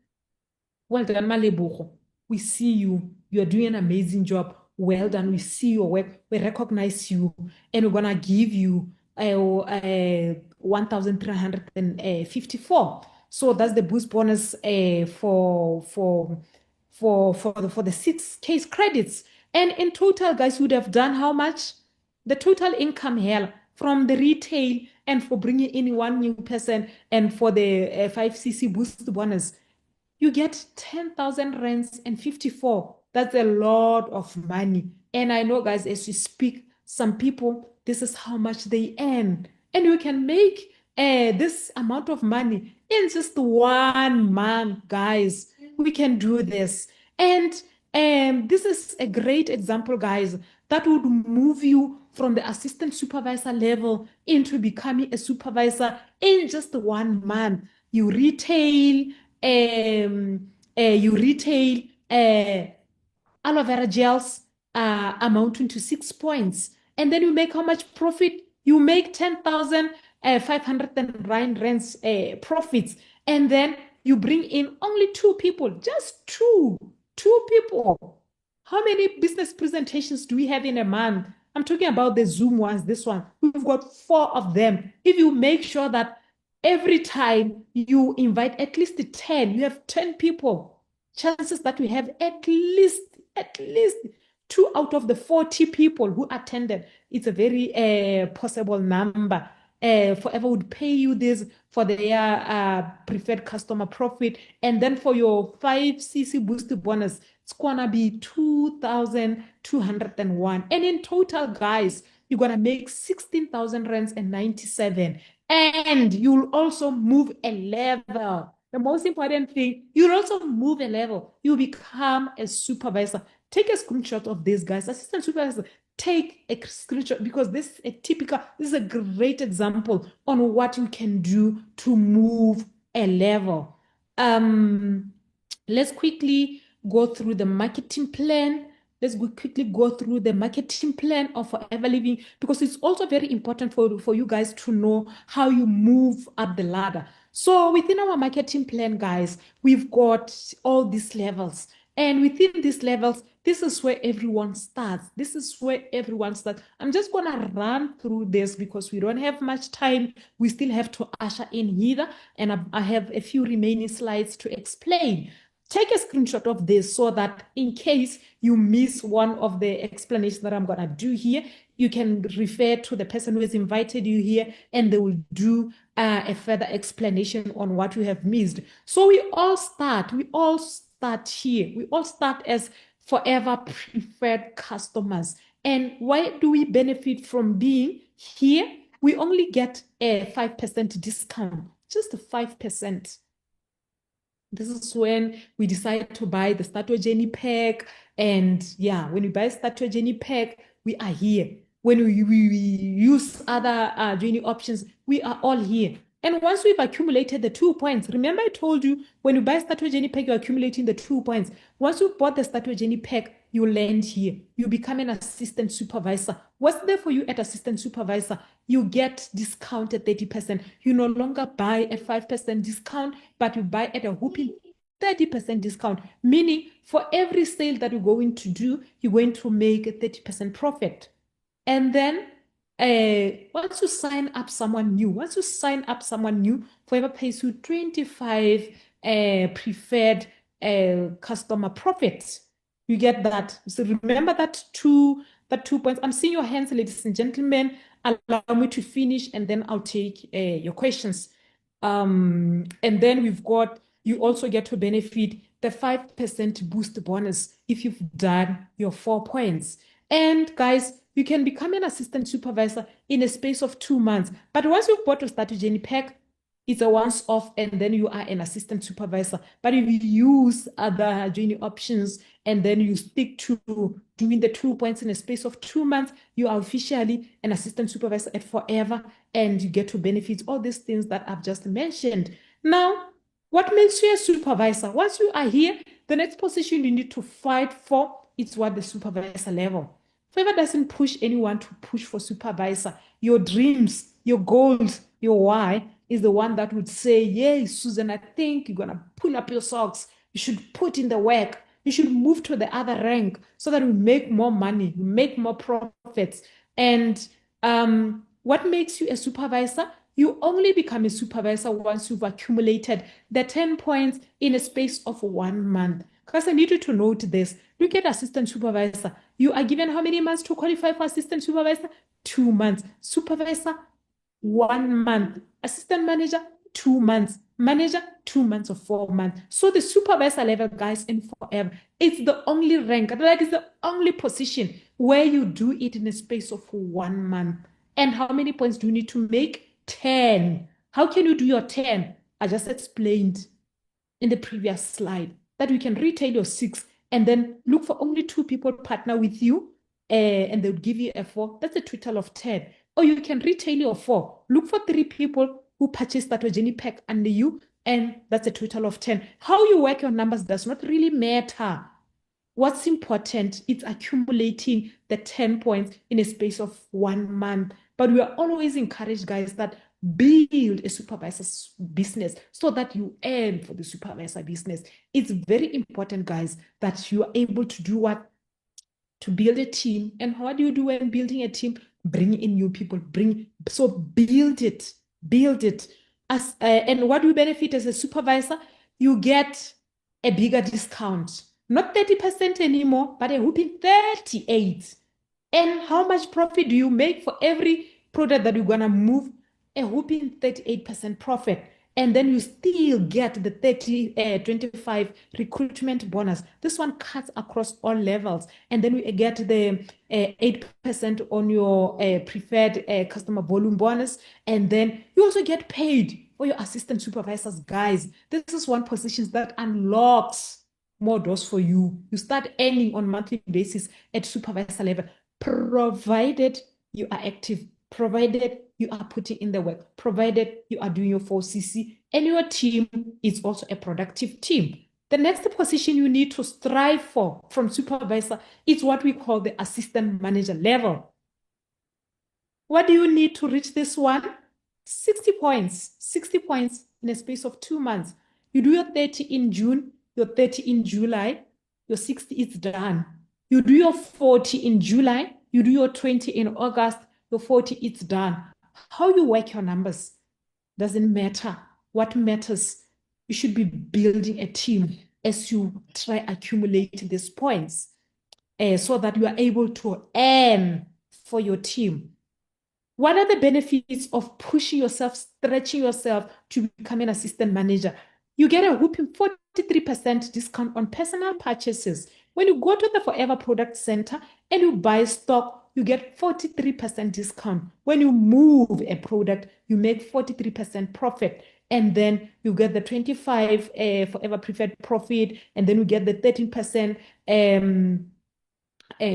well done, Malebogo. We see you. You are doing an amazing job. Well done. We see your work. We recognize you. And we're going to give you 1,354. So that's the boost bonus for the 6 case credits. And in total, guys, you would have done how much? The total income here from the retail and for bringing in one new person and for the 5cc boost bonus, you get 10,000 rands and 54. That's a lot of money. And I know, guys, as you speak, some people, this is how much they earn. And you can make this amount of money in just 1 month, guys. We can do this. And this is a great example, guys, that would move you from the assistant supervisor level into becoming a supervisor in just 1 month. You retail, you retail aloe vera gels amounting to 6 points. And then you make how much profit? You make 10,509 rands profits. And then you bring in only two people, just two people. How many business presentations do we have in a month? I'm talking about the Zoom ones, this one. We've got 4 of them. If you make sure that every time you invite at least 10, you have 10 people, chances that we have at least 2 out of the 40 people who attended. It's a very possible number. Forever would pay you this for their preferred customer profit. And then for your 5cc boost bonus, it's gonna be 2,201. And in total, guys, you're gonna make 16,000 rands and 97. And you'll also move a level. The most important thing, you'll also move a level. You become a supervisor. Take a screenshot of this, guys. Assistant supervisor, take a screenshot because this is a great example on what you can do to move a level. Let's quickly go through the marketing plan. Let's quickly go through the marketing plan of Forever Living because it's also very important for you guys to know how you move up the ladder. So within our marketing plan, guys, we've got all these levels. And within these levels, this is where everyone starts. This is where everyone starts. I'm just going to run through this because we don't have much time. We still have to usher in here. And I have a few remaining slides to explain. Take a screenshot of this so that in case you miss one of the explanations that I'm going to do here, you can refer to the person who has invited you here and they will do a further explanation on what you have missed. So we all start here. We all start as Forever preferred customers. And why do we benefit from being here? We only get a 5% discount, just a 5%. This is when we decide to buy the Start Your Journey pack. And yeah, when we buy Start Your Journey pack, we are here. When we use other journey options, we are all here. And once we've accumulated the 2 points, remember I told you when you buy Start Your Journey pack, you're accumulating the 2 points. Once you've bought the Start Your Journey pack, you land here. You become an assistant supervisor. What's there for you at assistant supervisor? You get discounted 30%. You no longer buy at 5% discount, but you buy at a whooping 30% discount, meaning for every sale that you're going to do, you're going to make a 30% profit. And then once you sign up someone new, Forever pays you 25 preferred customer profits. You get that. So remember that 2 points. I'm seeing your hands, ladies and gentlemen. Allow me to finish and then I'll take your questions. And then you also get to benefit the 5% boost bonus if you've done your 4 points. And guys, you can become an assistant supervisor in a space of 2 months. But once you've bought a Start Your Journey pack, it's a once off and then you are an assistant supervisor. But if you use other journey options and then you stick to doing the 2 points in a space of 2 months, you are officially an assistant supervisor at Forever and you get to benefit all these things that I've just mentioned. Now, what makes you a supervisor? Once you are here, the next position you need to fight for is what the supervisor level. Forever doesn't push anyone to push for supervisor. Your dreams, your goals, your why is the one that would say, yay, Susan, I think you're going to pull up your socks. You should put in the work. You should move to the other rank so that we make more money, we make more profits. And what makes you a supervisor? You only become a supervisor once you've accumulated the 10 points in a space of 1 month. Because I need you to note this. Look at assistant supervisor. You are given how many months to qualify for assistant supervisor? 2 months. Supervisor, 1 month. Assistant manager, 2 months. Manager, 2 months or 4 months. So the supervisor level, guys, in forever, it's the only rank, like it's the only position where you do it in a space of 1 month. And how many points do you need to make? 10. How can you do your 10? I just explained in the previous slide that you can retail your 6 and then look for only 2 people partner with you and they'll give you a 4. That's a total of 10. Or you can retail your 4. Look for 3 people who purchased that Jenny pack under you and that's a total of 10. How you work your numbers does not really matter. What's important is accumulating the 10 points in a space of 1 month. But we are always encouraged, guys, that build a supervisor's business so that you earn for the supervisor business. It's very important, guys, that you are able to do what? To build a team. And what do you do when building a team? Bring in new people. So build it. Build it. And what do you benefit as a supervisor? You get a bigger discount. Not 30% anymore, but a whooping 38. And how much profit do you make for every product that you're going to move? A whooping 38% profit. And then you still get the 25 recruitment bonus. This one cuts across all levels. And then we get the 8% on your preferred customer volume bonus. And then you also get paid for your assistant supervisors. Guys, this is one position that unlocks more doors for you. You start earning on a monthly basis at supervisor level, provided you are active, provided you are putting in the work, provided you are doing your 4CC, and your team is also a productive team. The next position you need to strive for from supervisor is what we call the assistant manager level. What do you need to reach this one? 60 points. 60 points in a space of 2 months. You do your 30 in June, your 30 in July, your 60 is done. You do your 40 in July, you do your 20 in August, your 40 it's done. How you work your numbers doesn't matter. What matters, you should be building a team as you try accumulate these points so that you are able to earn for your team. What are the benefits of pushing yourself, stretching yourself to become an assistant manager? You get a whooping 43% discount on personal purchases. When you go to the Forever Product Center and you buy stock, you get 43% discount. When you move a product, you make 43% profit. And then you get the 25 Forever Preferred Profit, and then you get the 13%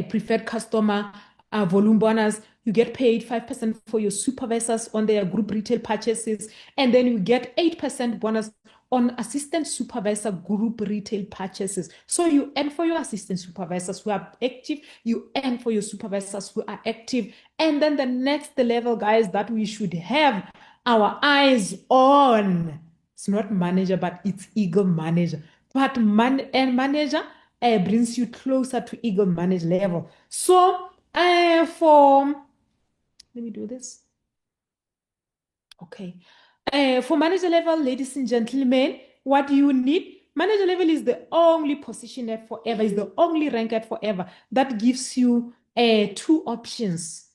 preferred customer volume bonus. You get paid 5% for your supervisors on their group retail purchases, and then you get 8% bonus on assistant supervisor group retail purchases. So you earn for your assistant supervisors who are active, you earn for your supervisors who are active. And then the next level, guys, that we should have our eyes on, it's not manager, but it's Eagle Manager. But manager brings you closer to Eagle Manager level. So let me do this. Okay. For manager level, ladies and gentlemen, what do you need? Manager level is the only position at Forever, is the only rank at Forever that gives you two options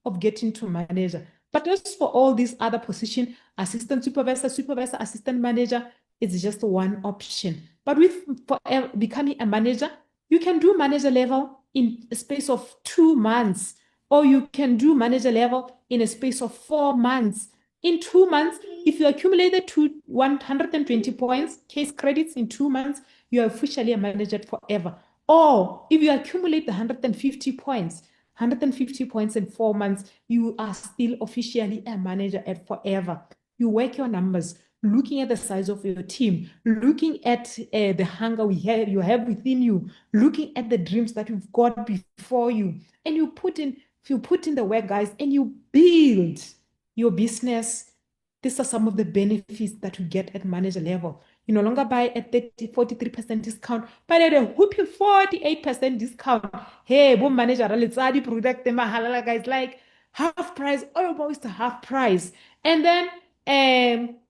of getting to manager. But just for all these other positions, assistant supervisor, supervisor, assistant manager, it's just one option. But with becoming a manager, you can do manager level in a space of 2 months, or you can do manager level in a space of 4 months. In 2 months, if you accumulate the 120 points, case credits in 2 months, you are officially a manager forever. Or if you accumulate the 150 points, 150 points in 4 months, you are still officially a manager at Forever. You work your numbers, looking at the size of your team, looking at the hunger you have within you, looking at the dreams that you've got before you, and you put in the work, guys, and you build your business. These are some of the benefits that you get at manager level. You no longer buy at 43% discount, but at a whooping 48% discount. Hey, boom manager, product guys, like half price, almost half price. And then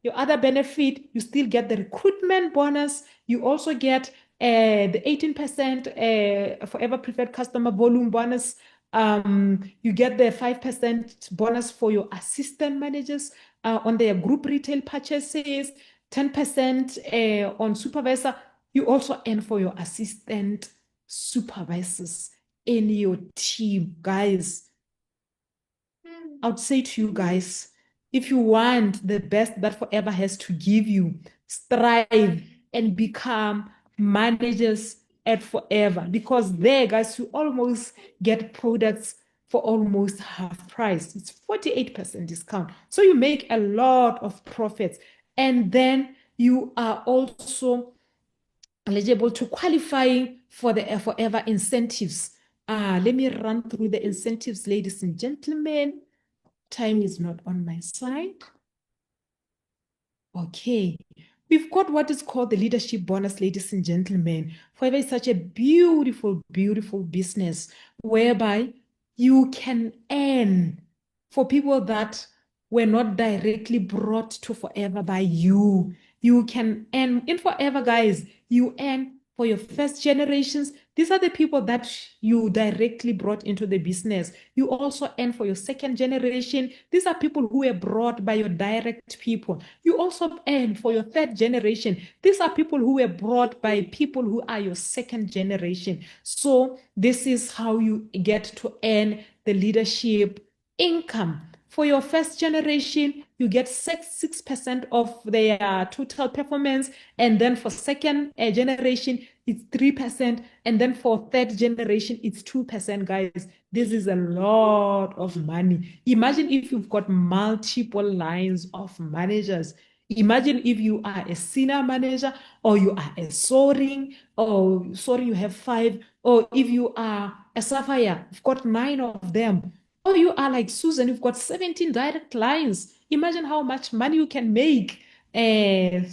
your other benefit, you still get the recruitment bonus. You also get the 18% Forever Preferred Customer Volume bonus. You get the 5% bonus for your assistant managers on their group retail purchases, 10% on supervisor. You also earn for your assistant supervisors in your team, guys. I would say to you guys, if you want the best that Forever has to give you, strive and become managers at Forever, because there, guys, you almost get products for almost half price. It's 48% discount. So you make a lot of profits. And then you are also eligible to qualify for the Forever incentives. Let me run through the incentives, ladies and gentlemen. Time is not on my side. Okay. We've got what is called the leadership bonus, ladies and gentlemen. Forever is such a beautiful, beautiful business whereby you can earn for people that were not directly brought to Forever by you. You can earn in Forever, guys. You earn for your first generations. These are the people that you directly brought into the business. You also earn for your second generation. These are people who were brought by your direct people. You also earn for your third generation. These are people who were brought by people who are your second generation. So this is how you get to earn the leadership income. For your first generation, you get 6% of their total performance. And then for second generation, it's 3%. And then for third generation, it's 2%, guys. This is a lot of money. Imagine if you've got multiple lines of managers. Imagine if you are a senior manager, or you are a soaring, or sorry, you have 5, or if you are a sapphire, you've got 9 of them. Or you are like Susan, you've got 17 direct lines. Imagine how much money you can make.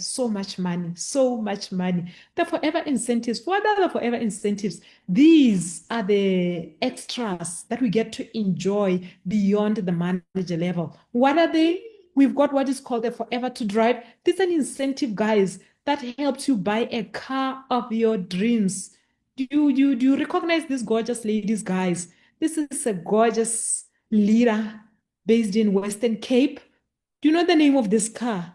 So much money, so much money. The Forever incentives, what are the Forever incentives? These are the extras that we get to enjoy beyond the manager level. What are they? We've got what is called the Forever to Drive. This is an incentive, guys, that helps you buy a car of your dreams. Do you recognize these gorgeous ladies, guys? This is a gorgeous leader based in Western Cape. Do you know the name of this car?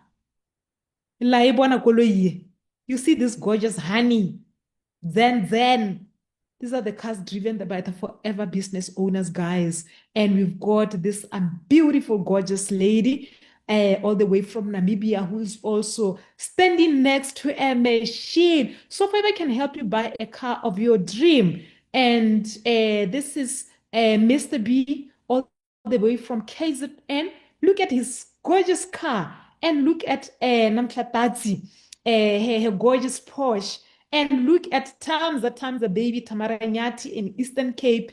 You see this gorgeous honey. Then. These are the cars driven by the Forever business owners, guys. And we've got this beautiful, gorgeous lady all the way from Namibia who's also standing next to a machine. So Forever can help you buy a car of your dream. And this is Mr. B all the way from KZN. Look at his gorgeous car. And look at Namtlatati, her gorgeous Porsche. And look at Tamza baby Tamaranyati in Eastern Cape.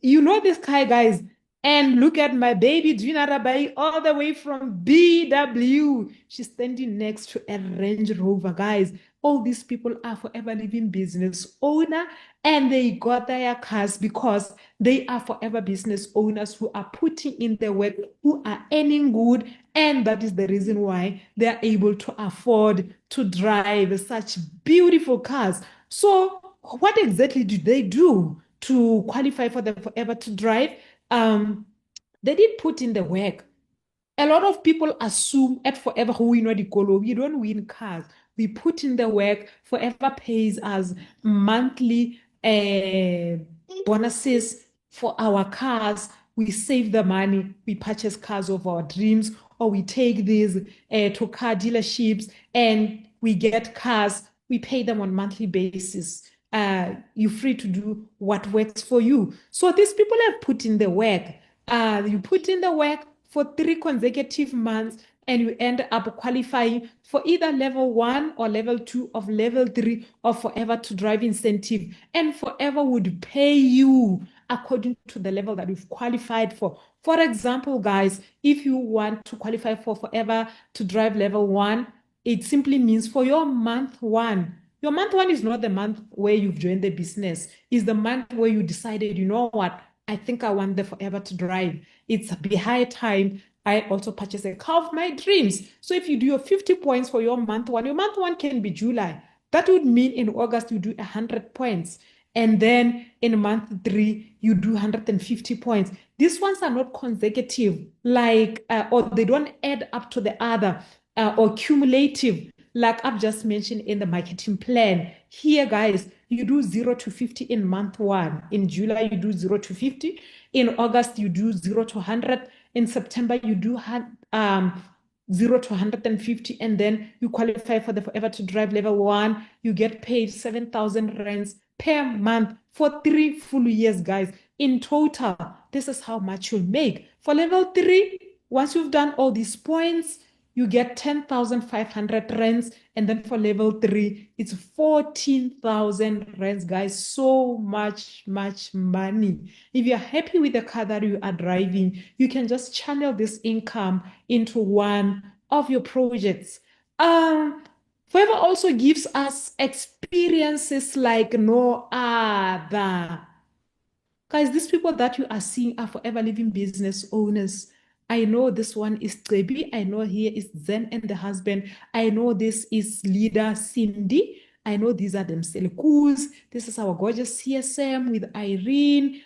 You know this guy, guys. And look at my baby Gina Rabai all the way from BW. She's standing next to a Range Rover, guys. All these people are Forever Living business owner, and they got their cars because they are Forever business owners who are putting in the work, who are earning good, and that is the reason why they are able to afford to drive such beautiful cars. So what exactly do they do to qualify for the Forever to Drive? They did put in the work. A lot of people assume at Forever who win the we don't win cars. We put in the work. Forever pays us monthly bonuses for our cars. We save the money. We purchase cars of our dreams, or we take these to car dealerships and we get cars. We pay them on monthly basis. You're free to do what works for you. So these people have put in the work. You put in the work for 3 consecutive months, and you end up qualifying for either level 1 or level 2 of level 3 of Forever to Drive incentive. And Forever would pay you according to the level that you've qualified for. For example, guys, if you want to qualify for Forever to Drive level 1, it simply means for your month 1. Your month 1 is not the month where you've joined the business. It's the month where you decided, you know what, I think I want the Forever to Drive. It's be high time I also purchase a car of my dreams. So if you do your 50 points for your month 1 can be July. That would mean in August you do 100 points. And then in month 3, you do 150 points. These ones are not consecutive, like, or they don't add up to the other, or cumulative, like I've just mentioned in the marketing plan. Here, guys, you do 0 to 50 in month 1. In July, you do 0 to 50. In August, you do 0 to 100. In September, you do 0 to 150, and then you qualify for the Forever to Drive level 1. You get paid 7,000 rands per month for 3 full years, guys. In total, this is how much you'll make. For level 3, once you've done all these points, you get 10,500 rands. And then for level 3, it's 14,000 rands, guys. So much money. If you're happy with the car that you are driving, you can just channel this income into one of your projects. Forever also gives us experiences like no other. Guys, these people that you are seeing are forever living business owners. I know this one is Trebi. I know here is Zen and the husband. I know this is leader Cindy. I know these are them Selikus. This is our gorgeous CSM with Irene.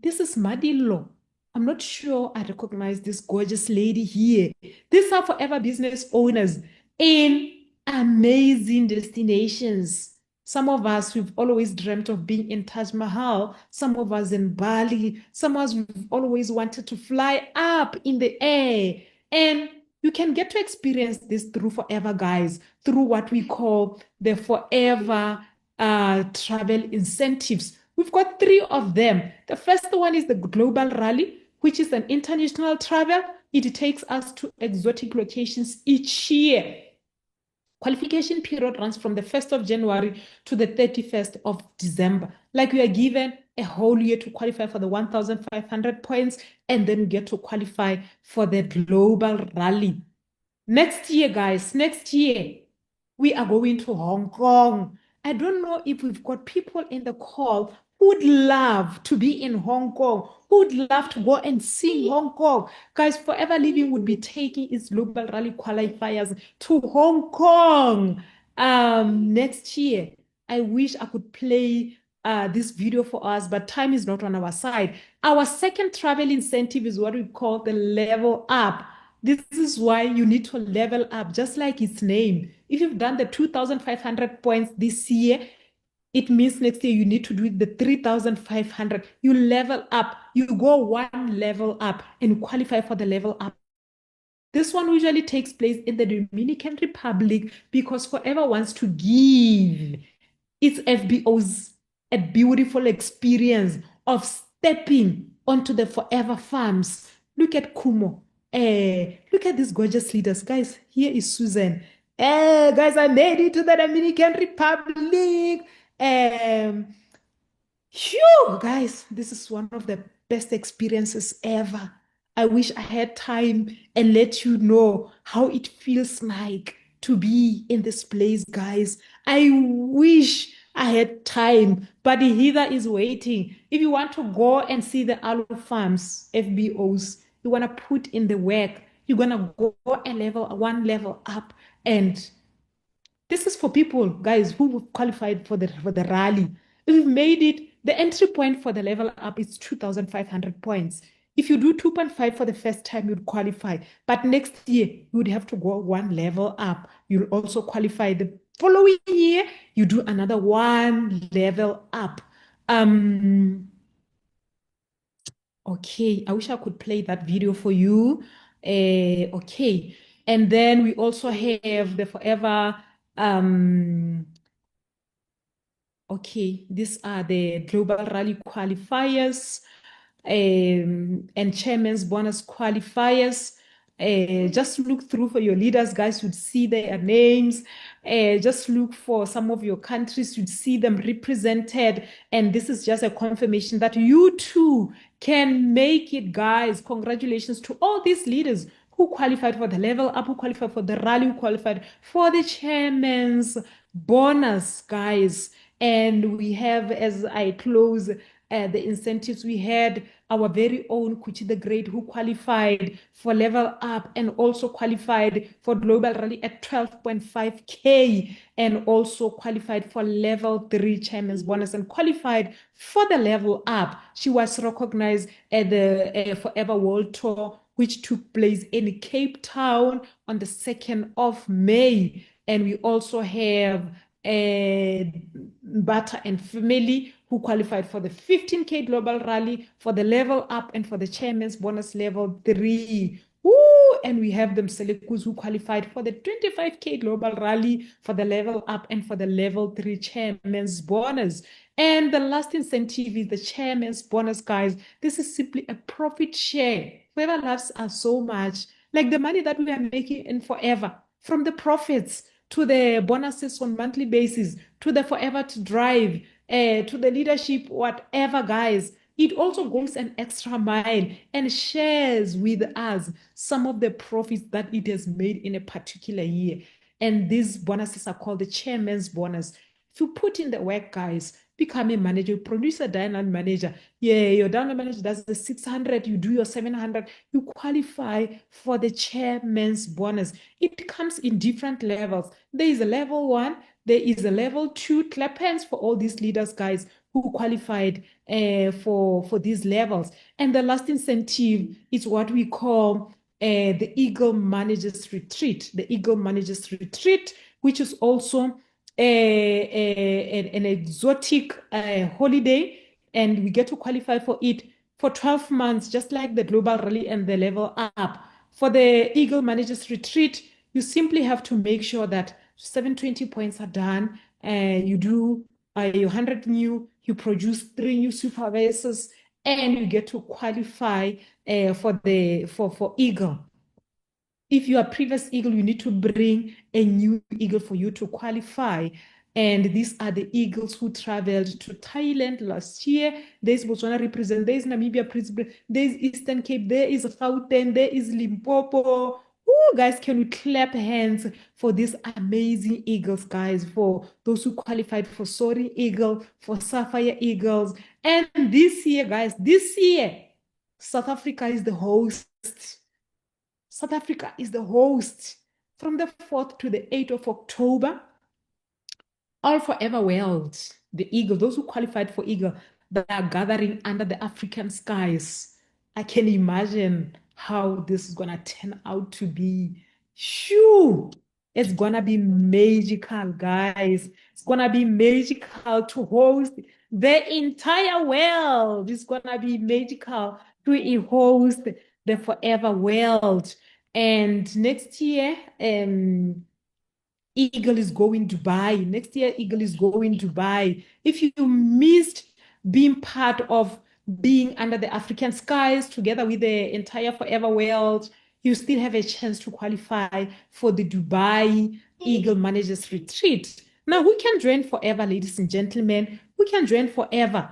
This is Madilo. I'm not sure I recognize this gorgeous lady here. These are forever business owners in amazing destinations. Some of us, we've always dreamt of being in Taj Mahal. Some of us in Bali. Some of us, we've always wanted to fly up in the air. And you can get to experience this through Forever, guys, through what we call the Forever travel incentives. We've got 3 of them. The first one is the Global Rally, which is an international travel. It takes us to exotic locations each year. Qualification period runs from the 1st of January to the 31st of December. Like we are given a whole year to qualify for the 1,500 points, and then we get to qualify for the global rally. Next year, guys, next year, we are going to Hong Kong. I don't know if we've got people in the call who'd love to be in Hong Kong, who'd love to go and see Hong Kong. Guys, Forever Living would be taking its global rally qualifiers to Hong Kong next year. I wish I could play this video for us, but time is not on our side. Our second travel incentive is what we call the level up. This is why you need to level up, just like its name. If you've done the 2,500 points this year, it means next year you need to do the 3,500. You level up, you go one level up and qualify for the level up. This one usually takes place in the Dominican Republic because Forever wants to give its FBOs a beautiful experience of stepping onto the Forever farms. Look at Kumo. Look at these gorgeous leaders. Guys, here is Susan. Guys, I made it to the Dominican Republic. Phew, guys, this is one of the best experiences ever. I wish I had time and let you know how it feels like to be in this place, guys. I wish I had time, but the heather is waiting. If you want to go and see the aloe farms, FBOs, you want to put in the work, you're going to go one level up, and this is for people, guys, who qualified for the rally. If you've made it, the entry point for the level up is 2,500 points. If you do 2.5 for the first time, you'd qualify. But next year, you would have to go one level up. You'll also qualify. The following year, you do another one level up. Okay, I wish I could play that video for you. Okay, and then we also have the Forever. Okay, these are the Global Rally qualifiers and Chairman's Bonus qualifiers. Just look through for your leaders, guys. You'd see their names. Just look for some of your countries. You'd see them represented. And this is just a confirmation that you too can make it, guys. Congratulations to all these leaders who qualified for the level up, who qualified for the rally, who qualified for the Chairman's Bonus, guys. And we have, as I close, the incentives. We had our very own Kuchi the Great, who qualified for level up and also qualified for global rally at 12.5K, and also qualified for level 3 chairman's bonus and qualified for the level up. She was recognized at the Forever World Tour, which took place in Cape Town on the 2nd of May. And we also have Bata and family who qualified for the 15K global rally, for the level up, and for the chairman's bonus level 3. Woo! And we have them Selekus who qualified for the 25K global rally, for the level up, and for the level 3 chairman's bonus. And the last incentive is the chairman's bonus, guys. This is simply a profit share. Whoever loves us so much, like the money that we are making in Forever, from the profits to the bonuses on monthly basis, to the Forever to Drive, to the leadership, whatever, guys. It also goes an extra mile and shares with us some of the profits that it has made in a particular year. And these bonuses are called the chairman's bonus. If you put in the work, guys, become a manager, you produce a dynamic manager. Yeah, your dynamic manager does the 600, you do your 700, you qualify for the chairman's bonus. It comes in different levels. There is a level 1, there is a level 2. Clap hands for all these leaders, guys, who qualified for these levels. And the last incentive is what we call the Eagle Managers Retreat. The Eagle Managers Retreat, which is also an exotic holiday, and we get to qualify for it for 12 months, just like the Global Rally and the Level Up. For the Eagle Managers Retreat, you simply have to make sure that 720 points are done, and you do your 100 new, you produce 3 new supervisors, and you get to qualify for Eagle. If you are previous Eagle, you need to bring a new Eagle for you to qualify. And these are the Eagles who traveled to Thailand last year. There's Botswana represent, there's Namibia represent, there's Eastern Cape, there is Gauteng, there is Limpopo. Oh, guys, can we clap hands for these amazing Eagles, guys, for those who qualified for Soaring Eagle, for Sapphire Eagles. And this year, guys, this year, South Africa is the host. South Africa is the host from the 4th to the 8th of October. All Forever World, the Eagle, those who qualified for Eagle, that are gathering under the African skies. I can imagine how this is going to turn out to be. Shoo! It's going to be magical, guys. It's going to be magical to host the entire world. It's going to be magical to host the Forever World. And next year, Eagle is going to Dubai. Next year, Eagle is going to Dubai. If you missed being part of being under the African skies together with the entire Forever World, you still have a chance to qualify for the Dubai Eagle Managers Retreat. Now, who can join Forever, ladies and gentlemen? Who can join Forever?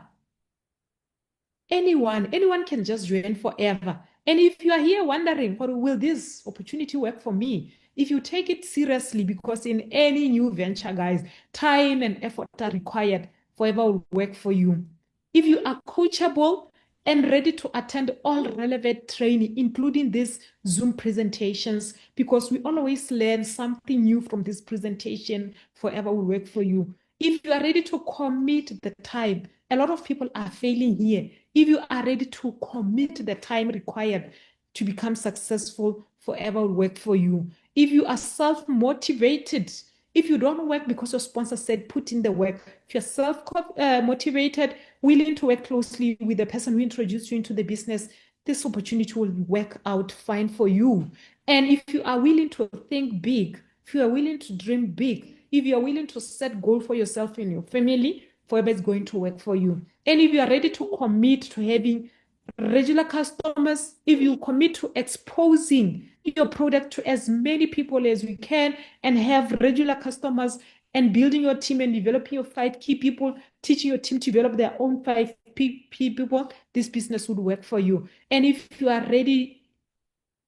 Anyone can just join Forever. And if you are here wondering, will this opportunity work for me? If you take it seriously, because in any new venture, guys, time and effort are required, Forever will work for you. If you are coachable and ready to attend all relevant training, including these Zoom presentations, because we always learn something new from this presentation, Forever will work for you. If you are ready to commit the time, a lot of people are failing here. If you are ready to commit the time required to become successful, Forever will work for you. If you are self-motivated, if you don't work because your sponsor said put in the work, if you're self-motivated, willing to work closely with the person who introduced you into the business, this opportunity will work out fine for you. And if you are willing to think big, if you are willing to dream big, if you are willing to set goal for yourself and your family, Forever is going to work for you. And if you are ready to commit to having regular customers, if you commit to exposing your product to as many people as you can and have regular customers, and building your team and developing your 5 key people, teaching your team to develop their own 5 people, this business would work for you. And if you are ready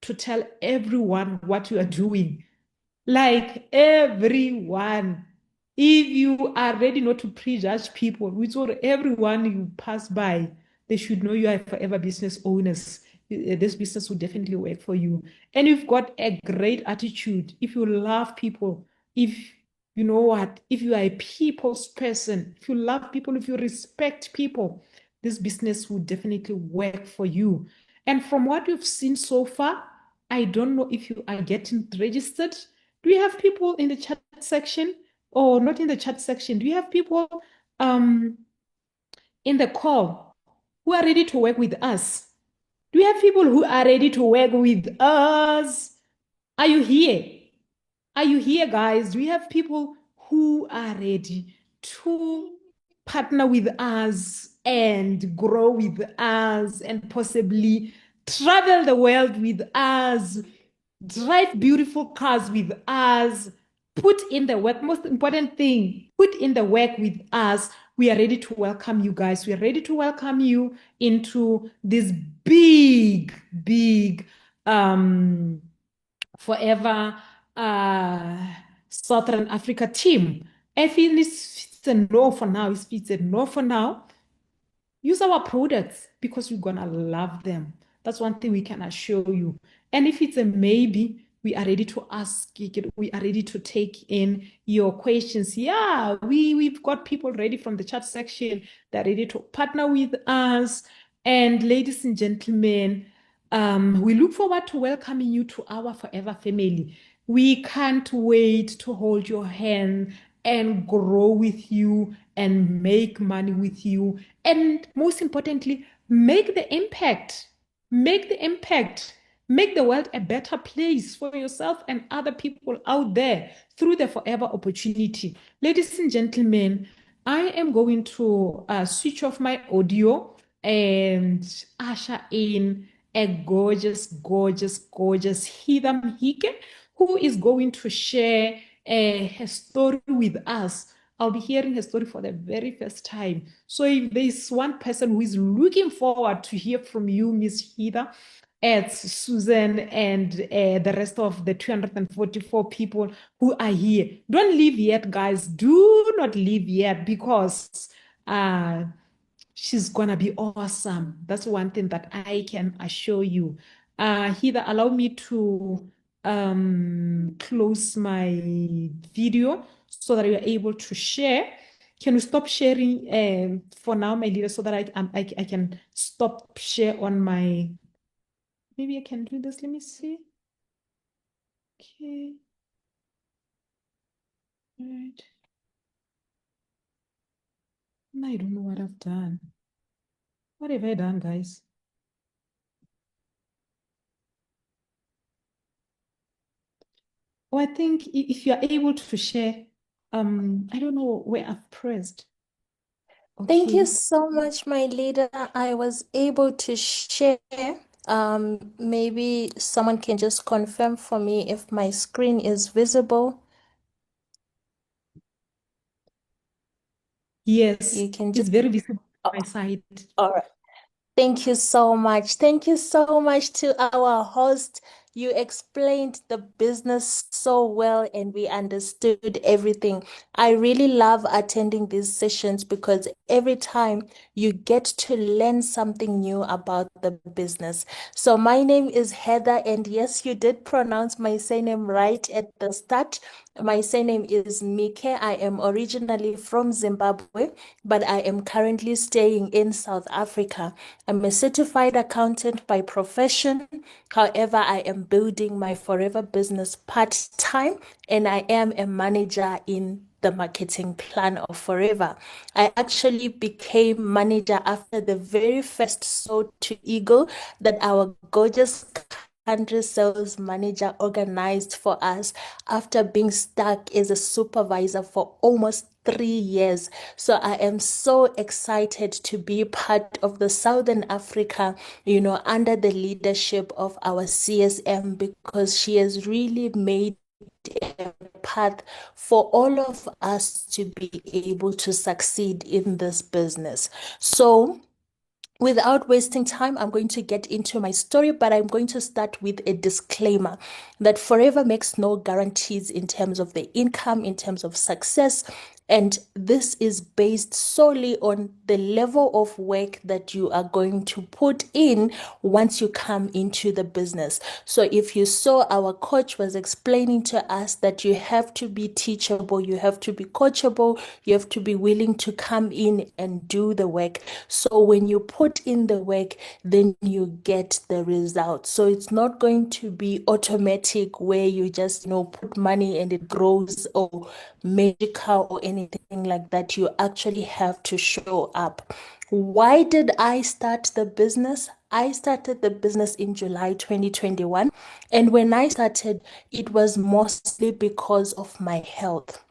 to tell everyone what you are doing, like everyone, If you are ready not to prejudge people, which or everyone you pass by, they should know you are forever business owners. This business will definitely work for you. And you've got a great attitude. If you love people, if you know what, if you are a people's person, if you love people, if you respect people, this business will definitely work for you. And from what you've seen so far, I don't know if you are getting registered. Do you have people in the chat section? Or not in the chat section? Do you have people um, in the call who are ready to work with us? Do you have people who are ready to work with us? Are you here? Are you here, guys? Do we have people who are ready to partner with us and grow with us and possibly travel the world with us, drive beautiful cars with us, put in the work? Most important thing, put in the work with us. We are ready to welcome you guys. We are ready to welcome you into this big, big, forever Southern Africa team. If it's a no for now, if it's a no for now, use our products because you're gonna love them. That's one thing we can assure you. And if it's a maybe, we are ready to ask it. We are ready to take in your questions. Yeah, we've got people ready from the chat section. They're ready to partner with us. And ladies and gentlemen, we look forward to welcoming you to our forever family. We can't wait to hold your hand and grow with you and make money with you. And most importantly, make the impact. Make the impact. Make the world a better place for yourself and other people out there through the forever opportunity. Ladies and gentlemen, I am going to switch off my audio and usher in a gorgeous, gorgeous, gorgeous Heather Mhike, who is going to share her story with us. I'll be hearing her story for the very first time. So if there's one person who is looking forward to hear from you, Miss Heather, it's Susan and the rest of the 244 people who are here. Don't leave yet, guys. Do not leave yet because she's gonna be awesome. That's one thing that I can assure you. Heather, allow me to close my video so that you're able to share. Can you stop sharing for now, my leader, so that I can stop share on my, maybe I can do this. Let me see. Okay. All right. Now I don't know what I've done. What have I done, guys? Oh, I think if you're able to share, I don't know where I've pressed. Thank you Okay. so much, my leader. I was able to share. Maybe someone can just confirm for me if my screen is visible. Yes, You can it's just. very visible Oh, on my side. all right. Thank you so much. Thank you so much to our host. You explained the business so well and we understood everything. I really love attending these sessions because every time you get to learn something new about the business. So, my name is Heather, and yes, you did pronounce my surname right at the start. My surname is Mhike. I am originally from Zimbabwe, but I am currently staying in South Africa. I'm a certified accountant by profession. However, I am building my forever business part-time and I am a manager in the marketing plan of Forever. I actually became manager after the very first Soul to Eagle that our gorgeous country sales manager organized for us after being stuck as a supervisor for almost 3 years. So I am so excited to be part of the Southern Africa, under the leadership of our CSM because she has really made a path for all of us to be able to succeed in this business. So Without wasting time, I'm going to get into my story, but I'm going to start with a disclaimer that Forever makes no guarantees in terms of the income, in terms of success. And this is based solely on the level of work that you are going to put in once you come into the business. So if you saw, our coach was explaining to us that you have to be teachable, you have to be coachable, you have to be willing to come in and do the work. So when you put in the work, then you get the result. So it's not going to be automatic where you just, put money and it grows, or magical or anything like that. You actually have to show up. Why did I start the business? I started the business in July 2021. And when I started, it was mostly because of my health.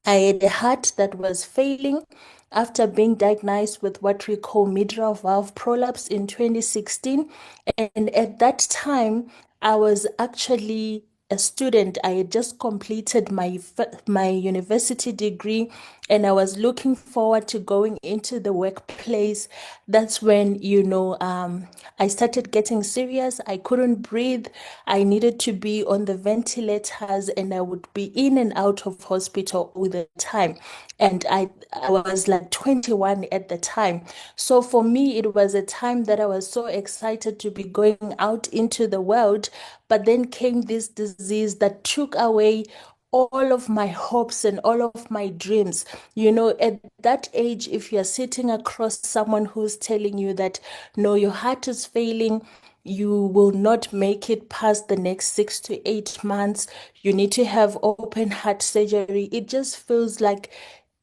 I had a heart that was failing after being diagnosed with what we call mitral valve prolapse in 2016. And at that time, I was actually a student. I had just completed my university degree, and I was looking forward to going into the workplace. That's when, I started getting serious. I couldn't breathe. I needed to be on the ventilators, and I would be in and out of hospital all the time. And I was like 21 at the time. So for me, it was a time that I was so excited to be going out into the world. But then came this disease that took away all of my hopes and all of my dreams. At that age, if you're sitting across someone who's telling you that, no, your heart is failing, you will not make it past the next 6 to 8 months, you need to have open heart surgery, it just feels like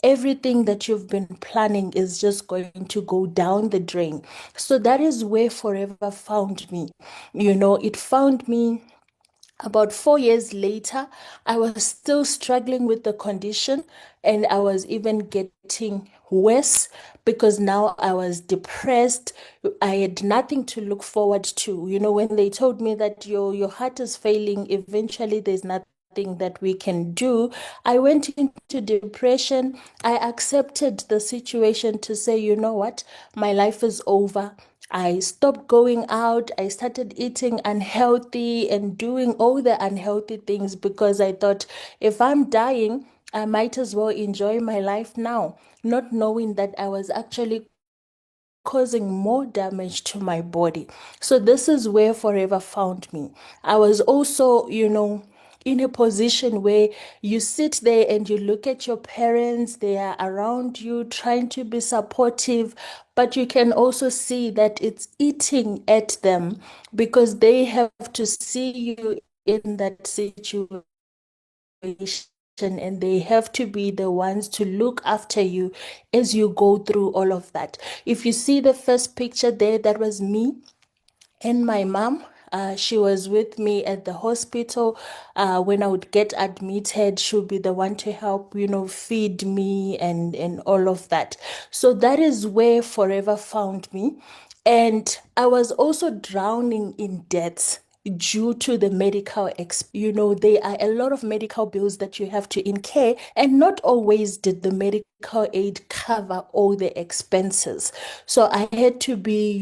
everything that you've been planning is just going to go down the drain. So that is where Forever found me. It found me about 4 years later. I was still struggling with the condition, and I was even getting worse because now I was depressed. I had nothing to look forward to. When they told me that your heart is failing, eventually there's nothing that we can do, I went into depression. I accepted the situation to say, you know what, my life is over. I stopped going out. I started eating unhealthy and doing all the unhealthy things because I thought, if I'm dying, I might as well enjoy my life now, not knowing that I was actually causing more damage to my body. So this is where Forever found me. I was also, in a position where you sit there and you look at your parents, they are around you trying to be supportive, but you can also see that it's eating at them because they have to see you in that situation, and they have to be the ones to look after you as you go through all of that. If you see the first picture there, that was me and my mom. She was with me at the hospital. When I would get admitted, she'll be the one to help, feed me and all of that. So that is where Forever found me. And I was also drowning in debts due to the medical there are a lot of medical bills that you have to incur, and not always did the medical aid cover all the expenses. So I had to be,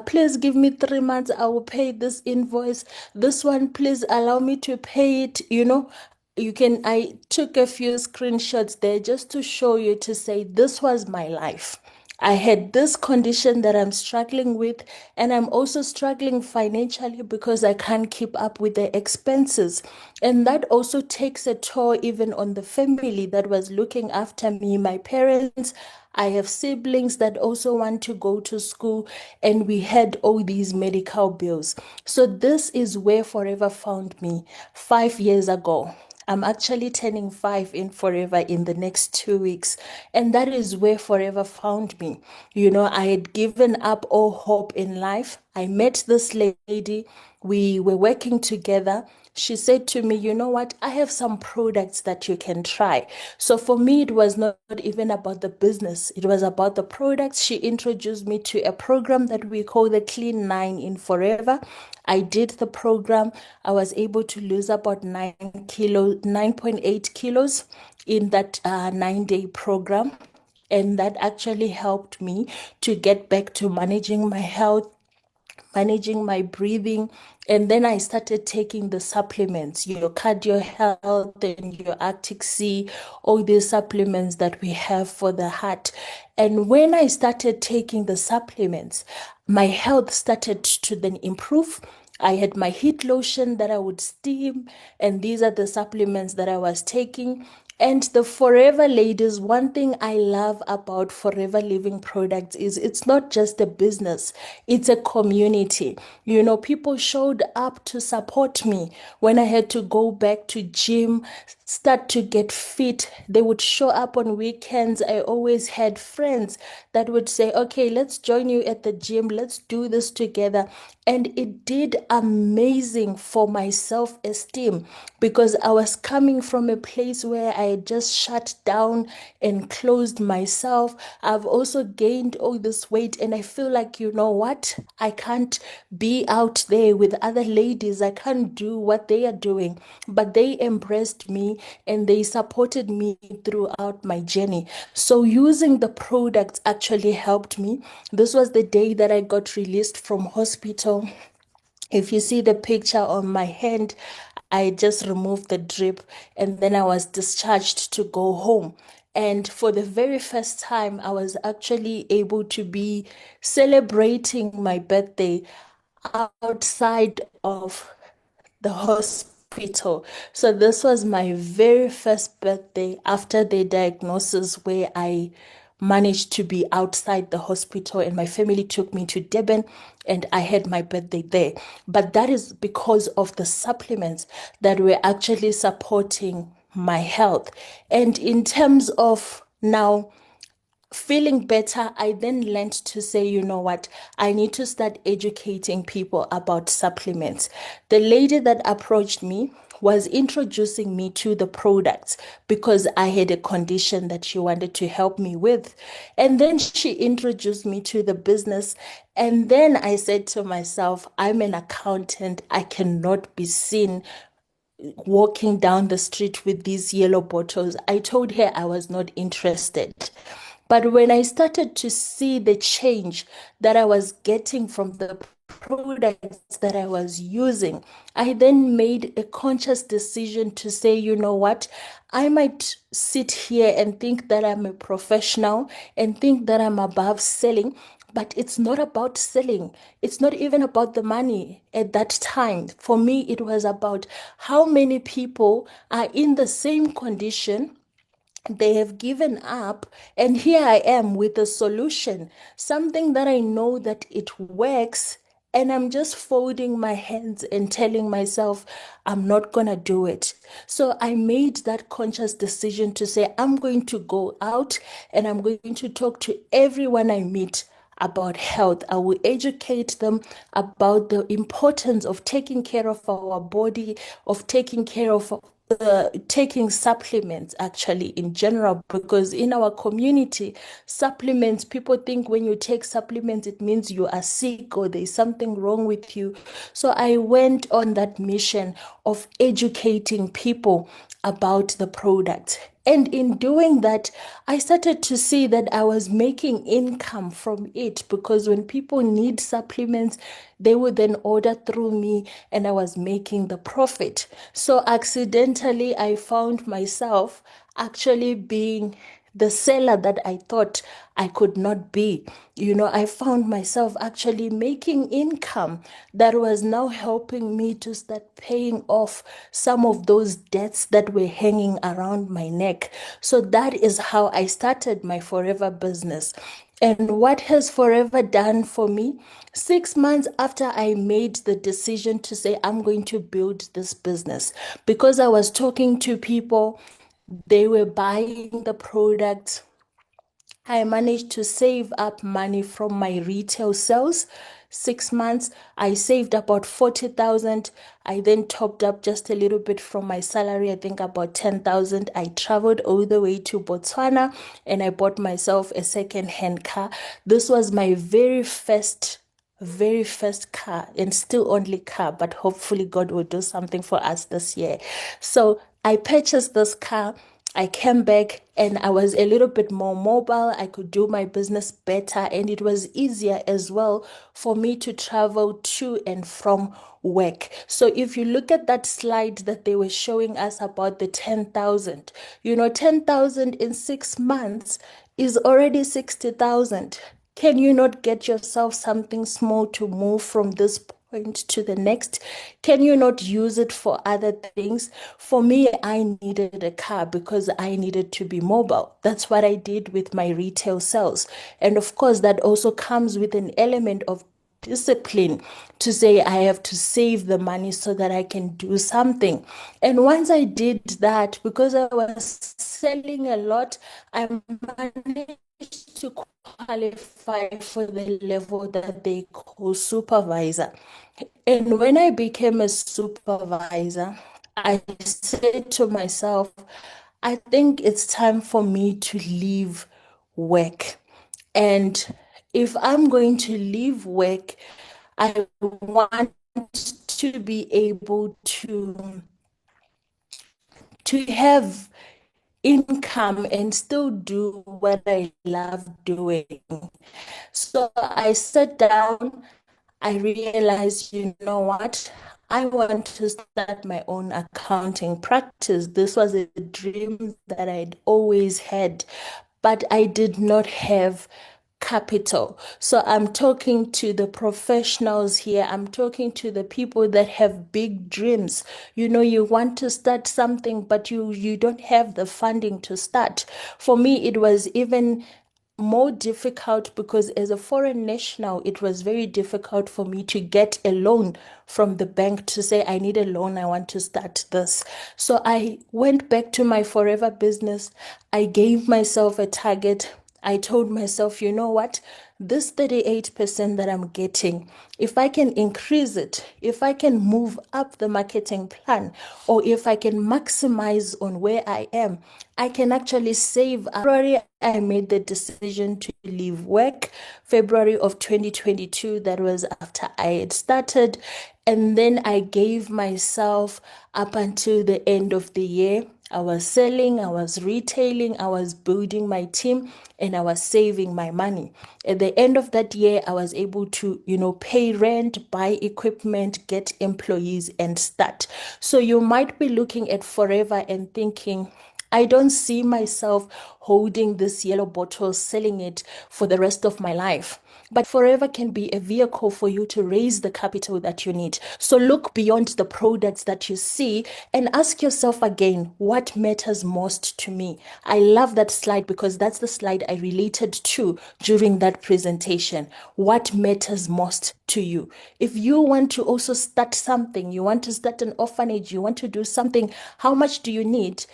please give me 3 months, I will pay this invoice. This one, please allow me to pay it. I took a few screenshots there just to show you, to say this was my life. I had this condition that I'm struggling with, and I'm also struggling financially because I can't keep up with the expenses. And that also takes a toll even on the family that was looking after me, my parents. I have siblings that also want to go to school, and we had all these medical bills. So, this is where Forever found me 5 years ago. I'm actually turning 5 in Forever in the next 2 weeks. And that is where Forever found me. I had given up all hope in life. I met this lady. We were working together. She said to me, you know what? I have some products that you can try. So for me, it was not even about the business. It was about the products. She introduced me to a program that we call the Clean 9 in Forever. I did the program. I was able to lose about 9 kilos, 9.8 kilos in that 9-day program. And that actually helped me to get back to managing my health, managing my breathing. And then I started taking the supplements, your cardio health and your Arctic Sea, all these supplements that we have for the heart. And when I started taking the supplements, my health started to then improve. I had my heat lotion that I would steam, and these are the supplements that I was taking. And the Forever ladies, one thing I love about Forever Living products is it's not just a business, it's a community. You know, people showed up to support me when I had to go back to gym, start to get fit. They would show up on weekends. I always had friends that would say, okay, let's join you at the gym, let's do this together. And it did amazing for my self esteem because I was coming from a place where I had just shut down and closed myself. I've also gained all this weight, and I feel like, you know what? I can't be out there with other ladies. I can't do what they are doing. But they embraced me and they supported me throughout my journey. So, using the products actually helped me. This was the day that I got released from hospital. If you see the picture on my hand, I just removed the drip and then I was discharged to go home. And for the very first time, I was actually able to be celebrating my birthday outside of the hospital. So this was my very first birthday after the diagnosis where I managed to be outside the hospital and my family took me to Durban and I had my birthday there. But that is because of the supplements that were actually supporting my health. And in terms of now feeling better, I then learned to say, you know what, I need to start educating people about supplements. The lady that approached me was introducing me to the products because I had a condition that she wanted to help me with. And then she introduced me to the business. And then I said to myself, I'm an accountant. I cannot be seen walking down the street with these yellow bottles. I told her I was not interested. But when I started to see the change that I was getting from the products that I was using, I then made a conscious decision to say, you know what, I might sit here and think that I'm a professional and think that I'm above selling, but it's not about selling. It's not even about the money at that time. For me, it was about how many people are in the same condition, they have given up, and here I am with a solution, something that I know that it works, and I'm just folding my hands and telling myself I'm not gonna do it. So I made that conscious decision to say I'm going to go out and I'm going to talk to everyone I meet about health. I will educate them about the importance of taking care of our body, of taking care of taking supplements actually in general, because in our community, supplements, people think when you take supplements, it means you are sick or there's something wrong with you. So I went on that mission of educating people about the product. And in doing that, I started to see that I was making income from it because when people need supplements, they would then order through me and I was making the profit. So accidentally, I found myself actually being the seller that I thought I could not be. You know, I found myself actually making income that was now helping me to start paying off some of those debts that were hanging around my neck. So that is how I started my Forever business. And what has Forever done for me? 6 months after I made the decision to say, I'm going to build this business, because I was talking to people, they were buying the products. I managed to save up money from my retail sales. 6 months, I saved about 40,000. I then topped up just a little bit from my salary, I think about 10,000. I traveled all the way to Botswana and I bought myself a second-hand car. This was my very first car and still only car, but hopefully God will do something for us this year. So I purchased this car I came back and I was a little bit more mobile. I could do my business better, and it was easier as well for me to travel to and from work. So if you look at that slide that they were showing us about the 10,000, 10,000 in 6 months is already 60,000. Can you not get yourself something small to move from this point to the next? Can you not use it for other things? For me, I needed a car because I needed to be mobile. That's what I did with my retail sales. And of course, that also comes with an element of discipline to say I have to save the money so that I can do something. And once I did that, because I was selling a lot, I managed to qualify for the level that they call supervisor. And when I became a supervisor, I said to myself, I think it's time for me to leave work. And if I'm going to leave work, I want to be able to have income and still do what I love doing. So I sat down, I realized, you know what? I want to start my own accounting practice. This was a dream that I'd always had, but I did not have capital. So I'm talking to the professionals here. I'm talking to the people that have big dreams. You want to start something, but you don't have the funding to start. For me, it was even more difficult because as a foreign national, it was very difficult for me to get a loan from the bank to say, I need a loan, I want to start this. So I went back to my forever business. I gave myself a target. I told myself, you know what? This 38% that I'm getting, if I can increase it, if I can move up the marketing plan, or if I can maximize on where I am, I can actually save. February, I made the decision to leave work. February of 2022, that was after I had started. And then I gave myself up until the end of the year. I was selling, I was retailing, I was building my team, and I was saving my money. At the end of that year, I was able to, pay rent, buy equipment, get employees, and start. So you might be looking at forever and thinking, I don't see myself holding this yellow bottle, selling it for the rest of my life. But Forever can be a vehicle for you to raise the capital that you need. So look beyond the products that you see and ask yourself again, what matters most to me? I love that slide because that's the slide I related to during that presentation. What matters most to you? If you want to also start something, you want to start an orphanage, you want to do something, how much do you need?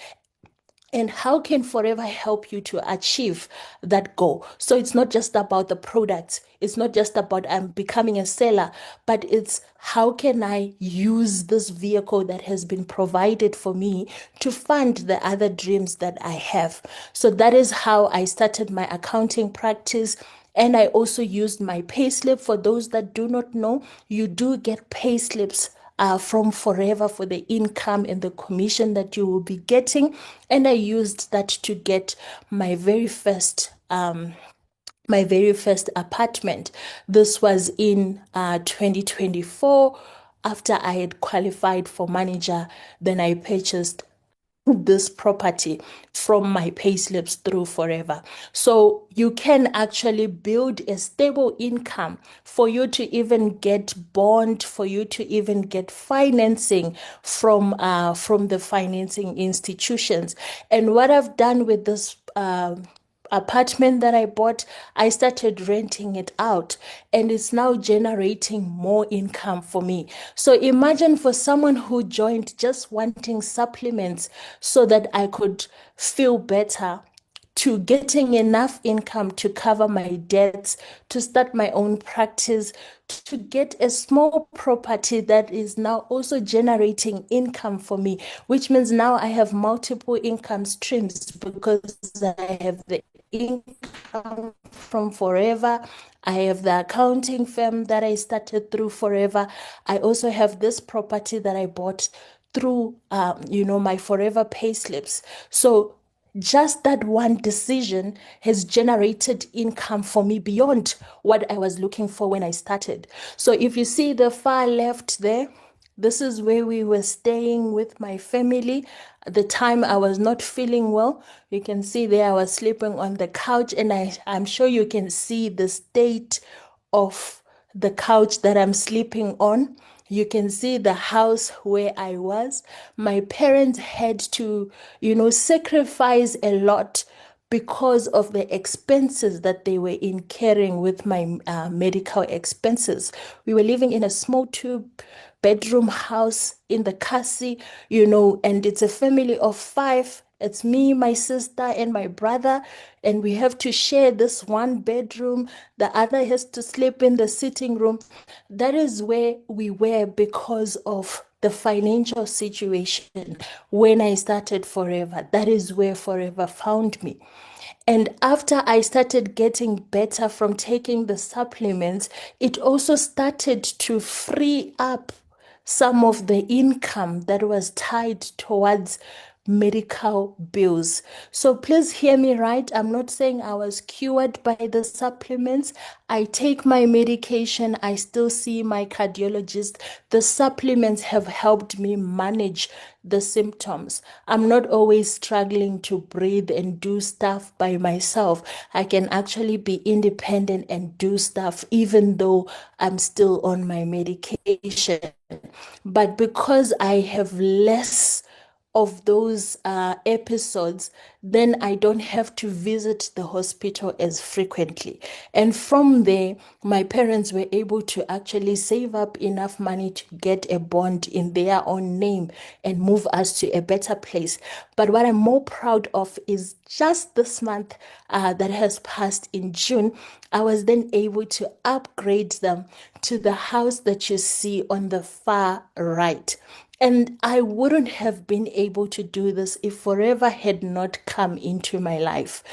And how can Forever help you to achieve that goal? So it's not just about the products. It's not just about I'm becoming a seller, but it's how can I use this vehicle that has been provided for me to fund the other dreams that I have. So that is how I started my accounting practice. And I also used my payslip. For those that do not know, you do get payslips from Forever for the income and the commission that you will be getting. And I used that to get my very first apartment. This was in 2024. After I had qualified for manager, then I purchased this property from my payslips through Forever. So you can actually build a stable income for you to even get bond, for you to even get financing from the financing institutions. And what I've done with this apartment that I bought, I started renting it out and it's now generating more income for me. So imagine for someone who joined just wanting supplements so that I could feel better, to getting enough income to cover my debts, to start my own practice, to get a small property that is now also generating income for me, which means now I have multiple income streams because I have the income from Forever. I have the accounting firm that I started through Forever. I also have this property that I bought through, my Forever payslips. So Just that one decision has generated income for me beyond what I was looking for when I started. So if you see the far left there, this is where we were staying with my family. At the time I was not feeling well. You can see there I was sleeping on the couch, and I'm sure you can see the state of the couch that I'm sleeping on. You can see the house where I was. My parents had to, sacrifice a lot because of the expenses that they were incurring with my medical expenses. We were living in a small two-bedroom house in the Kasi, and it's a family of five. It's me, my sister, and my brother, and we have to share this one bedroom. The other has to sleep in the sitting room. That is where we were because of the financial situation. When I started Forever, that is where Forever found me. And after I started getting better from taking the supplements, it also started to free up some of the income that was tied towards medical bills. So please hear me right. I'm not saying I was cured by the supplements. I take my medication. I still see my cardiologist. The supplements have helped me manage the symptoms. I'm not always struggling to breathe and do stuff by myself. I can actually be independent and do stuff even though I'm still on my medication. But because I have less of those episodes, then I don't have to visit the hospital as frequently. And from there, my parents were able to actually save up enough money to get a bond in their own name and move us to a better place. But what I'm more proud of is just this month that has passed in June, I was then able to upgrade them to the house that you see on the far right. And I wouldn't have been able to do this if Forever had not come into my life.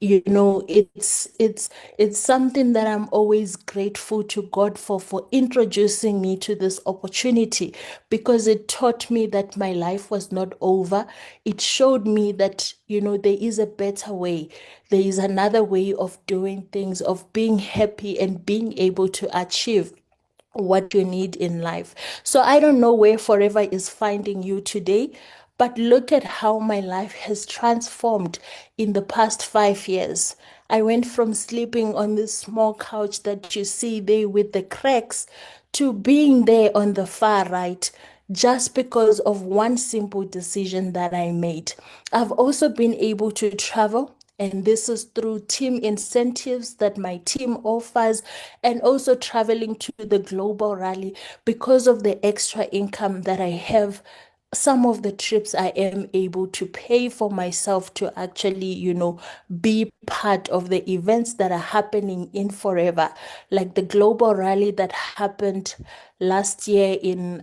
It's something that I'm always grateful to God for introducing me to this opportunity, because it taught me that my life was not over. It showed me that, there is a better way. There is another way of doing things, of being happy and being able to achieve what you need in life. So I don't know where Forever is finding you today, but look at how my life has transformed in the past 5 years. I went from sleeping on this small couch that you see there with the cracks to being there on the far right, just because of one simple decision that I made. I've also been able to travel, and this is through team incentives that my team offers, and also traveling to the global rally because of the extra income that I have. Some of the trips I am able to pay for myself to actually, be part of the events that are happening in Forever, like the global rally that happened last year in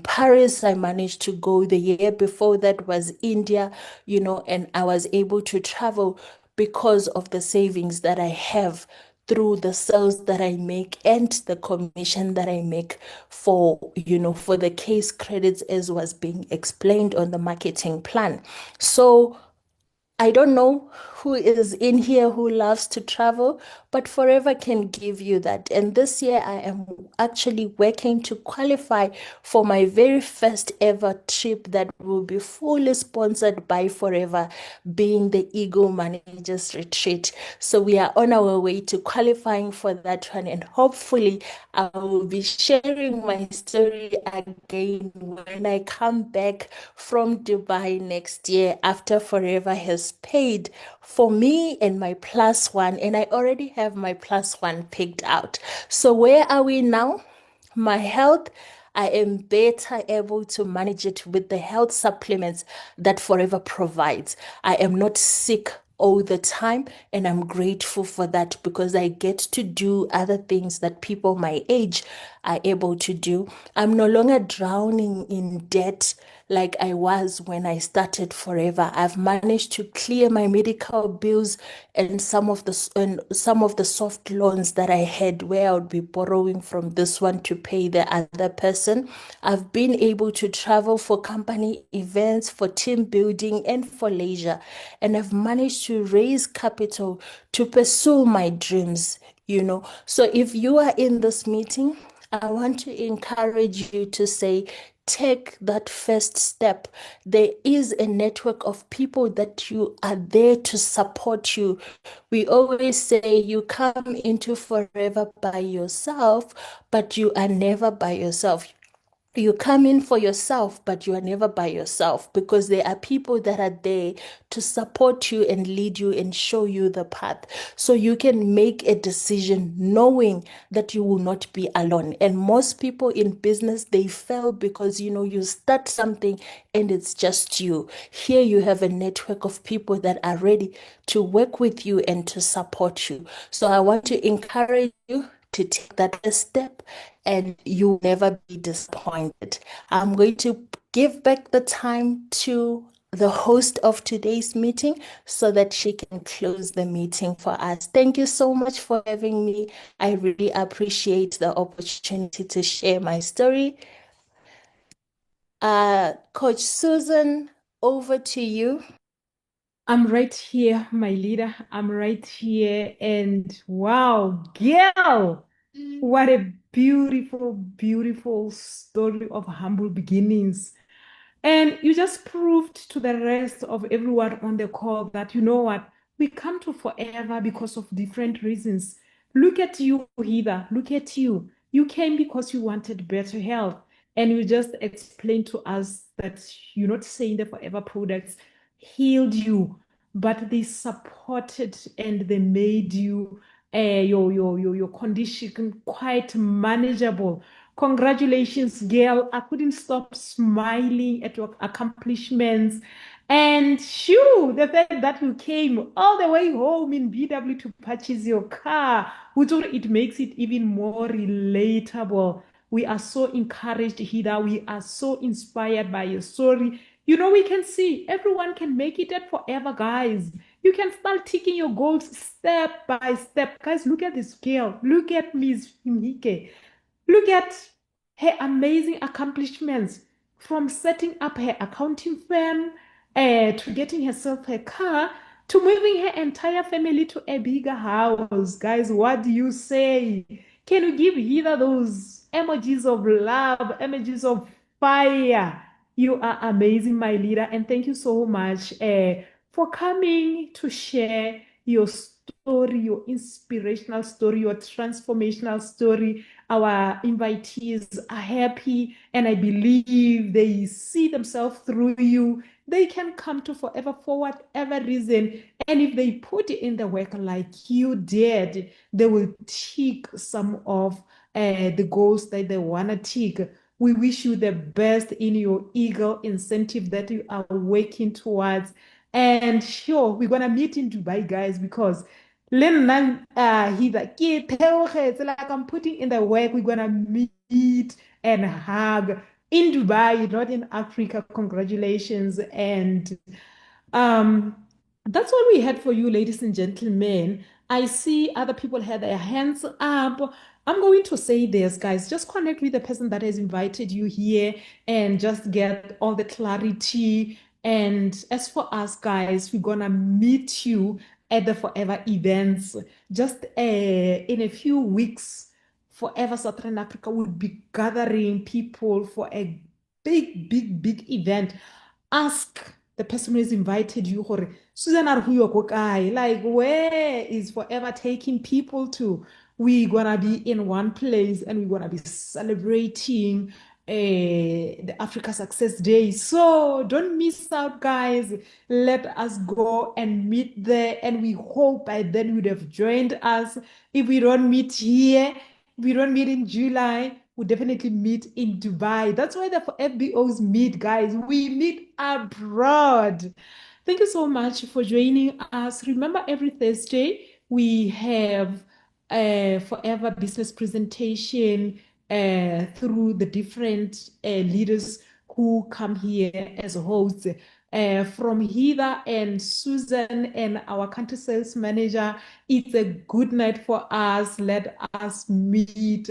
Paris. I managed to go. The year before that was India, and I was able to travel because of the savings that I have through the sales that I make and the commission that I make for the case credits, as was being explained on the marketing plan. So I don't know who is in here who loves to travel, but Forever can give you that. And this year, I am actually working to qualify for my very first ever trip that will be fully sponsored by Forever, being the Eagle Managers Retreat. So we are on our way to qualifying for that one, and hopefully, I will be sharing my story again when I come back from Dubai next year, after Forever has paid for me and my plus one. And I already have my plus one picked out. So, where are we now? My health, I am better able to manage it with the health supplements that Forever provides. I am not sick all the time, and I'm grateful for that, because I get to do other things that people my age are able to do. I'm no longer drowning in debt like I was when I started Forever. I've managed to clear my medical bills and some of the soft loans that I had where I would be borrowing from this one to pay the other person. I've been able to travel for company events, for team building, and for leisure. And I've managed to raise capital to pursue my dreams, you know. So if you are in this meeting, I want to encourage you to say, take that first step. There is a network of people that you are there to support you. We always say you come into Forever by yourself, but you are never by yourself. You come in for yourself, but you are never by yourself because there are people that are there to support you and lead you and show you the path. So you can make a decision knowing that you will not be alone. And most people in business, they fail because, you start something and it's just you. Here you have a network of people that are ready to work with you and to support you. So I want to encourage you to take that first step and you'll never be disappointed. I'm going to give back the time to the host of today's meeting so that she can close the meeting for us. Thank you so much for having me. I really appreciate the opportunity to share my story. Coach Susan, over to you. I'm right here, my leader. I'm right here. And wow, girl, what a beautiful, beautiful story of humble beginnings. And you just proved to the rest of everyone on the call that you know what? We come to Forever because of different reasons. Look at you, Heather. Look at you. You came because you wanted better health. And you just explained to us that you're not saying the Forever products healed you, but they supported and they made you your condition quite manageable. Congratulations, girl. I couldn't stop smiling at your accomplishments. And shoo, the fact that you came all the way home in BW to purchase your car, it makes it even more relatable. We are so encouraged, Hida. We are so inspired by your story. We can see everyone can make it at Forever, guys. You can start ticking your goals step by step. Guys, look at this girl. Look at Miss Mhike. Look at her amazing accomplishments from setting up her accounting firm to getting herself a car to moving her entire family to a bigger house. Guys, what do you say? Can you give either those emojis of love, emojis of fire? You are amazing, my leader, and thank you so much for coming to share your story, your inspirational story, your transformational story. Our invitees are happy, and I believe they see themselves through you. They can come to Forever for whatever reason. And if they put in the work like you did, they will tick some of the goals that they want to tick. We wish you the best in your eagle incentive that you are working towards. And sure, we're gonna meet in Dubai, guys, because he's like, it's like I'm putting in the work. We're gonna meet and hug in Dubai, not in Africa. Congratulations. And um, that's what we had for you, ladies and gentlemen. I see other people had their hands up. I'm going to say this, guys. Just connect with the person that has invited you here and just get all the clarity. And as for us, guys, we're gonna meet you at the Forever events just in a few weeks. Forever Southern Africa will be gathering people for a big, big, big event. Ask the person who has invited you, gore, Susan, are who you're kae? Like, where is Forever taking people to? We're gonna be in one place and we're gonna be celebrating the Africa Success Day. So don't miss out, guys. Let us go and meet there. And we hope by then you would have joined us. If we don't meet here, we don't meet in July. We definitely meet in Dubai. That's why the FBOs meet, guys. We meet abroad. Thank you so much for joining us. Remember, every Thursday we have a Forever business presentation through the different leaders who come here as hosts. From Heather and Susan and our country sales manager, it's a good night for us. Let us meet